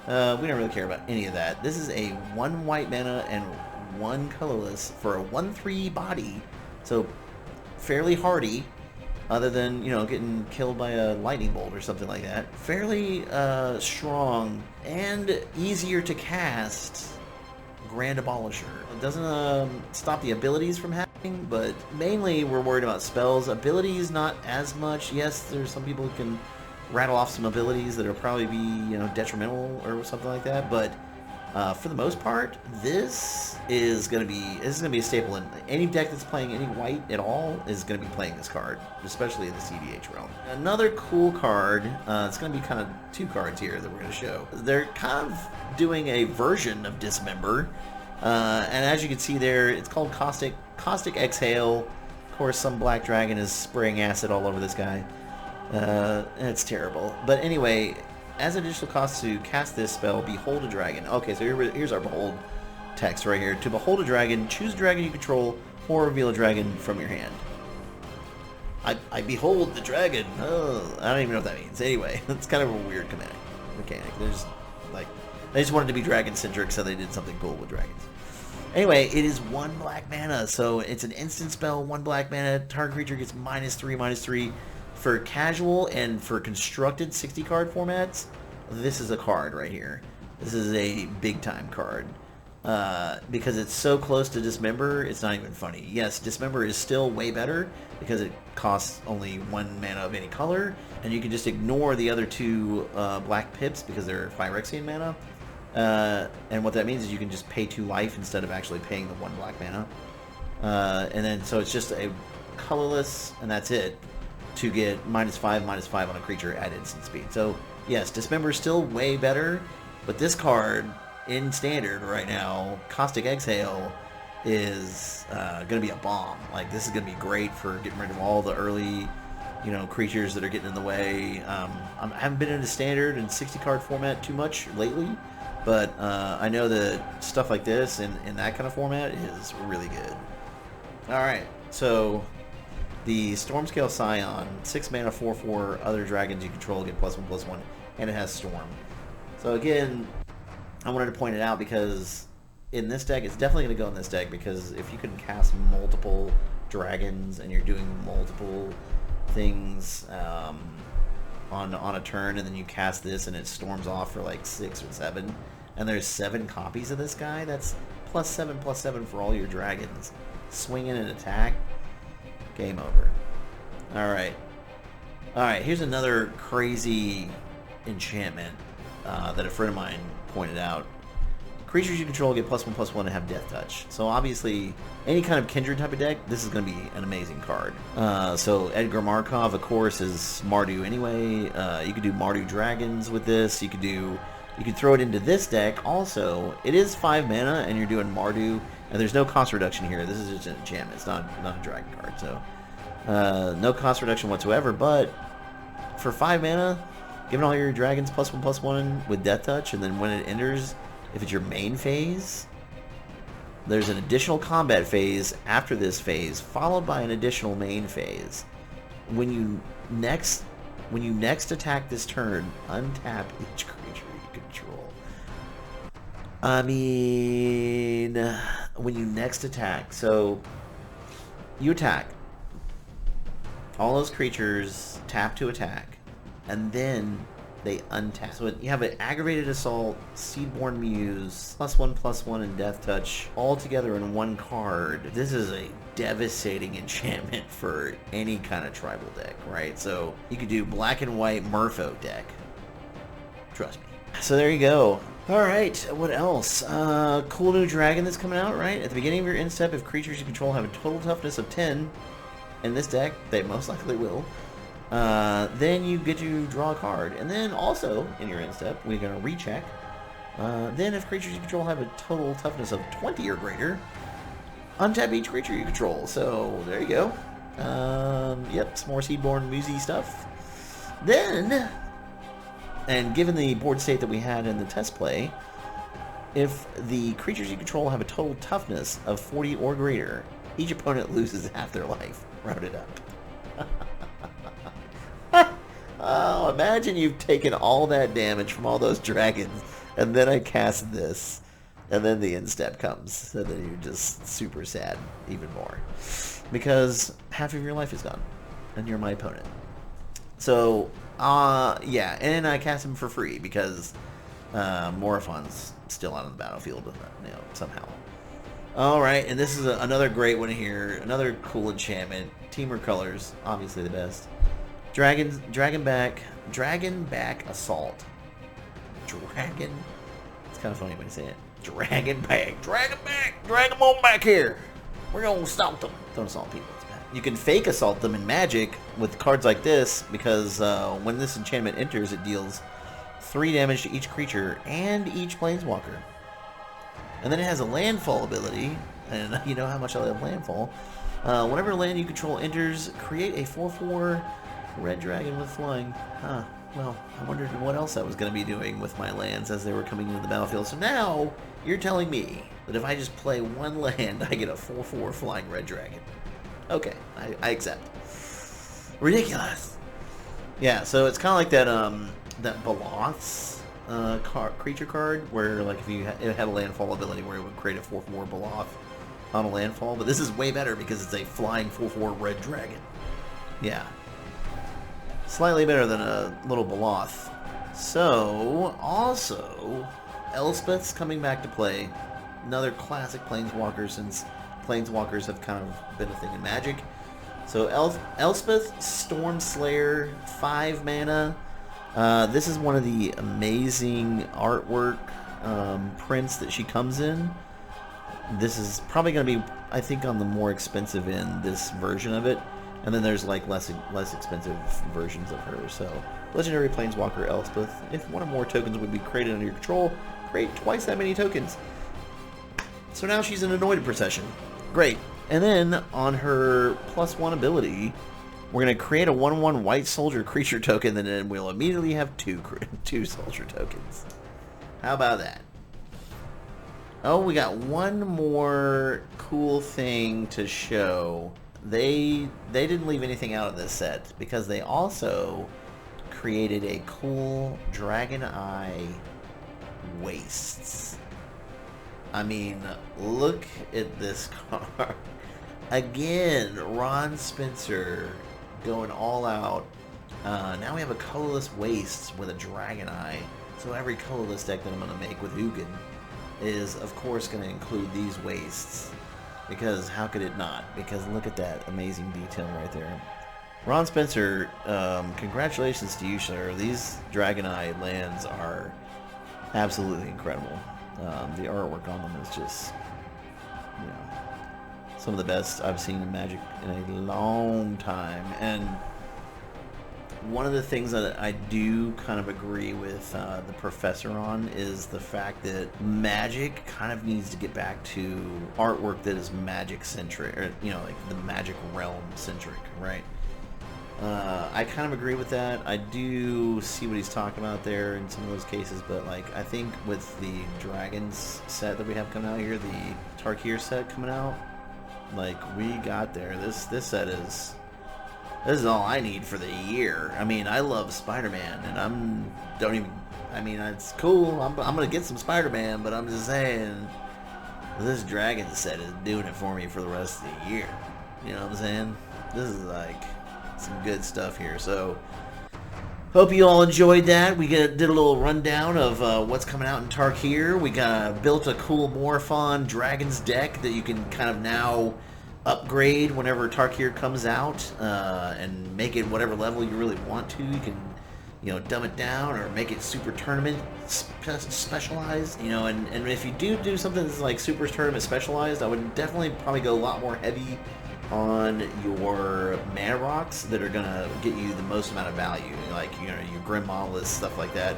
We don't really care about any of that. This is a 1 white mana and 1 colorless for a 1/3 body. So fairly hardy, other than, you know, getting killed by a lightning bolt or something like that. Fairly strong and easier to cast. Grand Abolisher. It doesn't stop the abilities from happening, but mainly we're worried about spells. Abilities, not as much. Yes, there's some people who can rattle off some abilities that'll probably be, you know, detrimental or something like that, but for the most part, this is gonna be a staple in any deck that's playing any white at all is gonna be playing this card, especially in the cEDH realm. Another cool card. It's gonna be kind of 2 cards here that we're gonna show. They're kind of doing a version of Dismember, and as you can see there, it's called Caustic Exhale. Of course, some black dragon is spraying acid all over this guy. It's terrible. But anyway, as an additional cost to cast this spell, Behold a Dragon. Okay, so here's our Behold text right here. To behold a dragon, choose a dragon you control, or reveal a dragon from your hand. I behold the dragon. Oh, I don't even know what that means. Anyway, it's kind of a weird mechanic. There's, like, they just wanted to be dragon-centric, so they did something cool with dragons. Anyway, it is 1 black mana, so it's an instant spell, 1 black mana. Target creature gets -3/-3. For casual and for constructed 60 card formats, this is a card right here. This is a big time card. Because it's so close to Dismember, it's not even funny. Yes, Dismember is still way better because it costs only 1 mana of any color, and you can just ignore the other 2 black pips because they're Phyrexian mana. And what that means is you can just pay 2 life instead of actually paying the 1 black mana. And then so it's just a colorless, and that's it, to get -5/-5 on a creature at instant speed. So yes, Dismember is still way better, but this card in standard right now, Caustic Exhale, is going to be a bomb. Like, this is going to be great for getting rid of all the early, you know, creatures that are getting in the way. I haven't been into standard and 60 card format too much lately, but I know that stuff like this in that kind of format is really good. Alright, so the Stormscale Scion, 6 mana, 4/4, other dragons you control get +1/+1, and it has Storm. So again, I wanted to point it out because in this deck, it's definitely going to go in this deck, because if you can cast multiple dragons and you're doing multiple things on a turn, and then you cast this and it storms off for like 6 or 7, and there's 7 copies of this guy, that's +7/+7 for all your dragons. Swing in and attack. Game over. Alright, here's another crazy enchantment that a friend of mine pointed out. Creatures you control get +1/+1 and have Death Touch. So obviously, any kind of Kindred type of deck, this is going to be an amazing card. So Edgar Markov, of course, is Mardu anyway. You could do Mardu Dragons with this. You could throw it into this deck also. It is 5 mana, and you're doing Mardu. And there's no cost reduction here. This is just an enchantment. It's not a dragon card. So no cost reduction whatsoever. But for 5 mana, giving all your dragons +1/+1 with Death Touch, and then when it enters, if it's your main phase, there's an additional combat phase after this phase, followed by an additional main phase. When you next attack this turn, untap each creature you control. I mean, when you next attack, so you attack, all those creatures tap to attack, and then they untap. So you have an Aggravated Assault, Seedborn Muse, +1/+1, and Death Touch all together in 1 card. This is a devastating enchantment for any kind of tribal deck, right? So you could do black and white Murpho deck. Trust me. So there you go. Alright, what else? Cool new dragon that's coming out, right? At the beginning of your end step, if creatures you control have a total toughness of 10, in this deck, they most likely will, then you get to draw a card. And then also, in your end step, we're going to recheck. Then if creatures you control have a total toughness of 20 or greater, untap each creature you control. So, there you go. Yep, some more Seedborn Musi stuff. Then, and given the board state that we had in the test play, if the creatures you control have a total toughness of 40 or greater, each opponent loses half their life. Rounded up. Oh, imagine you've taken all that damage from all those dragons, and then I cast this, and then the end step comes, and then you're just super sad even more. Because half of your life is gone, and you're my opponent. So, yeah, and I cast him for free because Morophon's still out on the battlefield, somehow. Alright, and this is another great one here, another cool enchantment. Teamer colors, obviously the best. Dragonback Assault. It's kind of funny when you say it. Dragonback, drag them on back here. We're gonna assault them. Don't assault people. It's bad. You can fake assault them in Magic with cards like this because when this enchantment enters, it deals 3 damage to each creature and each Planeswalker. And then it has a landfall ability, and you know how much I love landfall. Whenever a land you control enters, create a 4/4 red dragon with flying. Huh. Well, I wondered what else I was going to be doing with my lands as they were coming into the battlefield. So now, you're telling me that if I just play one land, I get a 4/4 flying red dragon. Okay, I accept. Ridiculous. Yeah, so it's kind of like that Baloth's creature card, where like if it had a landfall ability where it would create a 4/4 Baloth on a landfall. But this is way better because it's a flying 4/4 red dragon. Yeah. Slightly better than a little Baloth. So, also, Elspeth's coming back to play. Another classic Planeswalker, since Planeswalkers have kind of been a thing in Magic. So, Elspeth, Stormslayer, 5 mana. This is one of the amazing artwork prints that she comes in. This is probably going to be, I think, on the more expensive end, this version of it. And then there's like less expensive versions of her. So, Legendary Planeswalker Elspeth. If one or more tokens would be created under your control, create twice that many tokens. So now she's an Anointed Procession. Great. And then on her +1 ability, we're going to create a 1/1 white soldier creature token, and then we'll immediately have two soldier tokens. How about that? Oh, we got one more cool thing to show. They didn't leave anything out of this set because they also created a cool Dragon Eye Wastes. I mean, look at this card. Again, Ron Spencer going all out. Now we have a colorless Wastes with a Dragon Eye. So every colorless deck that I'm going to make with Ugin is, of course, going to include these Wastes. Because how could it not? Because look at that amazing detail right there. Ron Spencer, congratulations to you, sir. These Dragon Eye lands are absolutely incredible. The artwork on them is just, some of the best I've seen in Magic in a long time. And one of the things that I do kind of agree with the professor on is the fact that Magic kind of needs to get back to artwork that is Magic centric, or like the Magic realm centric, right? I kind of agree with that. I do see what he's talking about there in some of those cases, but like I think with the Dragons set that we have coming out here, the Tarkir set coming out, like we got there. This set is. This is all I need for the year. I mean, I love Spider-Man, and it's cool. I'm gonna get some Spider-Man, but I'm just saying, this Dragon set is doing it for me for the rest of the year. You know what I'm saying? This is like some good stuff here. So, hope you all enjoyed that. We did a little rundown of what's coming out in Tarkir. We built a cool Morophon Dragons deck that you can kind of now upgrade whenever Tarkir comes out, and make it whatever level you really want to. You can, dumb it down or make it super tournament specialized, and if you do something that's like super tournament specialized, I would definitely probably go a lot more heavy on your mana rocks that are gonna get you the most amount of value, like your Grim Monoliths, stuff like that.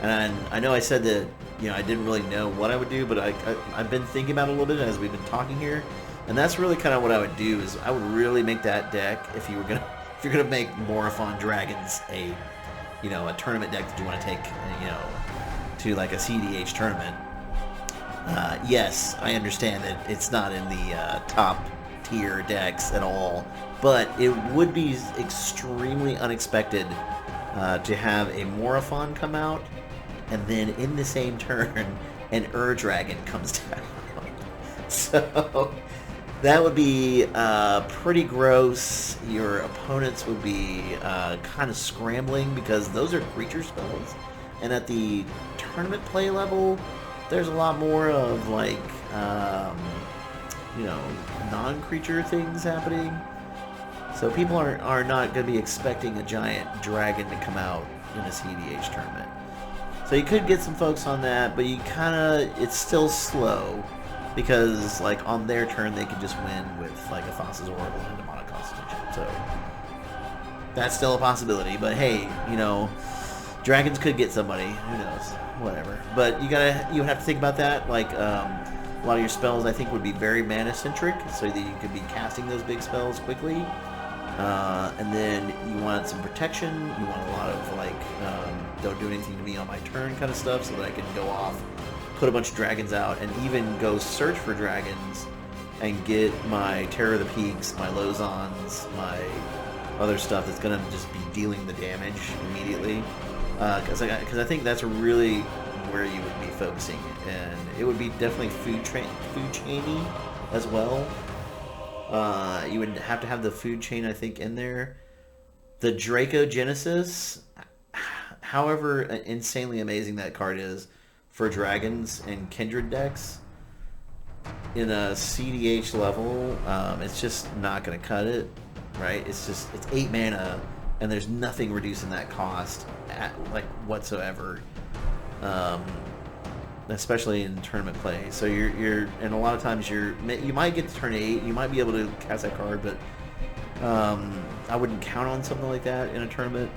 And I know I said that I didn't really know what I would do, but I've been thinking about it a little bit as we've been talking here, and that's really kind of what I would do. Is I would really make that deck if you're gonna make Morophon Dragons a tournament deck that you want to take to like a cEDH tournament. Yes, I understand that it's not in the top tier decks at all, but it would be extremely unexpected to have a Morophon come out, and then in the same turn, an Dragon comes down. So that would be pretty gross. Your opponents would be kind of scrambling because those are creature spells, and at the tournament play level, there's a lot more of like non-creature things happening. So people are not going to be expecting a giant dragon to come out in a cEDH tournament. So you could get some folks on that, but it's still slow because like on their turn they could just win with like a Thassa's Oracle and a Demonic Constitution. So that's still a possibility. But hey, dragons could get somebody. Who knows? Whatever. But you would have to think about that. Like a lot of your spells, I think, would be very mana-centric, so that you could be casting those big spells quickly. And then you want some protection. You want a lot of, like, don't do anything to me on my turn kind of stuff, so that I can go off, put a bunch of dragons out, and even go search for dragons and get my Terror of the Peaks, my Lozons, my other stuff that's going to just be dealing the damage immediately. Because I think that's really where you would be focusing, and it would be definitely food chainy as well. You would have to have the food chain, I think, in there. The Draco Genesis, however insanely amazing that card is for dragons and kindred decks, in a cEDH level, it's just not going to cut it, right? It's 8 mana, and there's nothing reducing that cost whatsoever. Especially in tournament play. So you're and a lot of times you might get to turn 8, you might be able to cast that card, but I wouldn't count on something like that in a tournament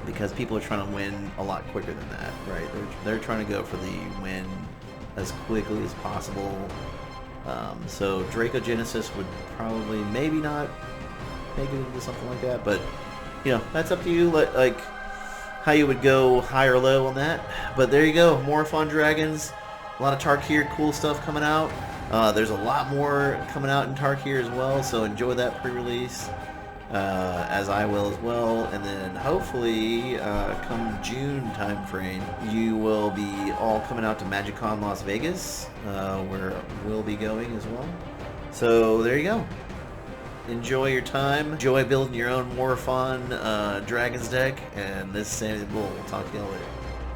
because people are trying to win a lot quicker than that, right? They're trying to go for the win as quickly as possible. So Draco Genesis would probably maybe not make it into something like that, but that's up to you. Like how you would go high or low on that. But there you go, Morophon Dragons. A lot of Tarkir cool stuff coming out. There's a lot more coming out in Tarkir as well, so enjoy that pre-release, as I will as well. And then hopefully, come June timeframe, you will be all coming out to MagicCon Las Vegas, where we'll be going as well. So there you go. Enjoy your time. Enjoy building your own Morophon Dragons deck. And this is Sammy the Bull. We'll talk to you later.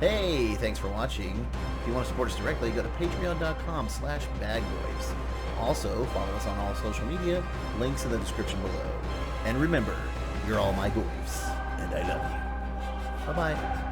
Hey, thanks for watching. If you want to support us directly, go to patreon.com/bagboys. Also, follow us on all social media. Links in the description below. And remember, you're all my goys, and I love you. Bye-bye.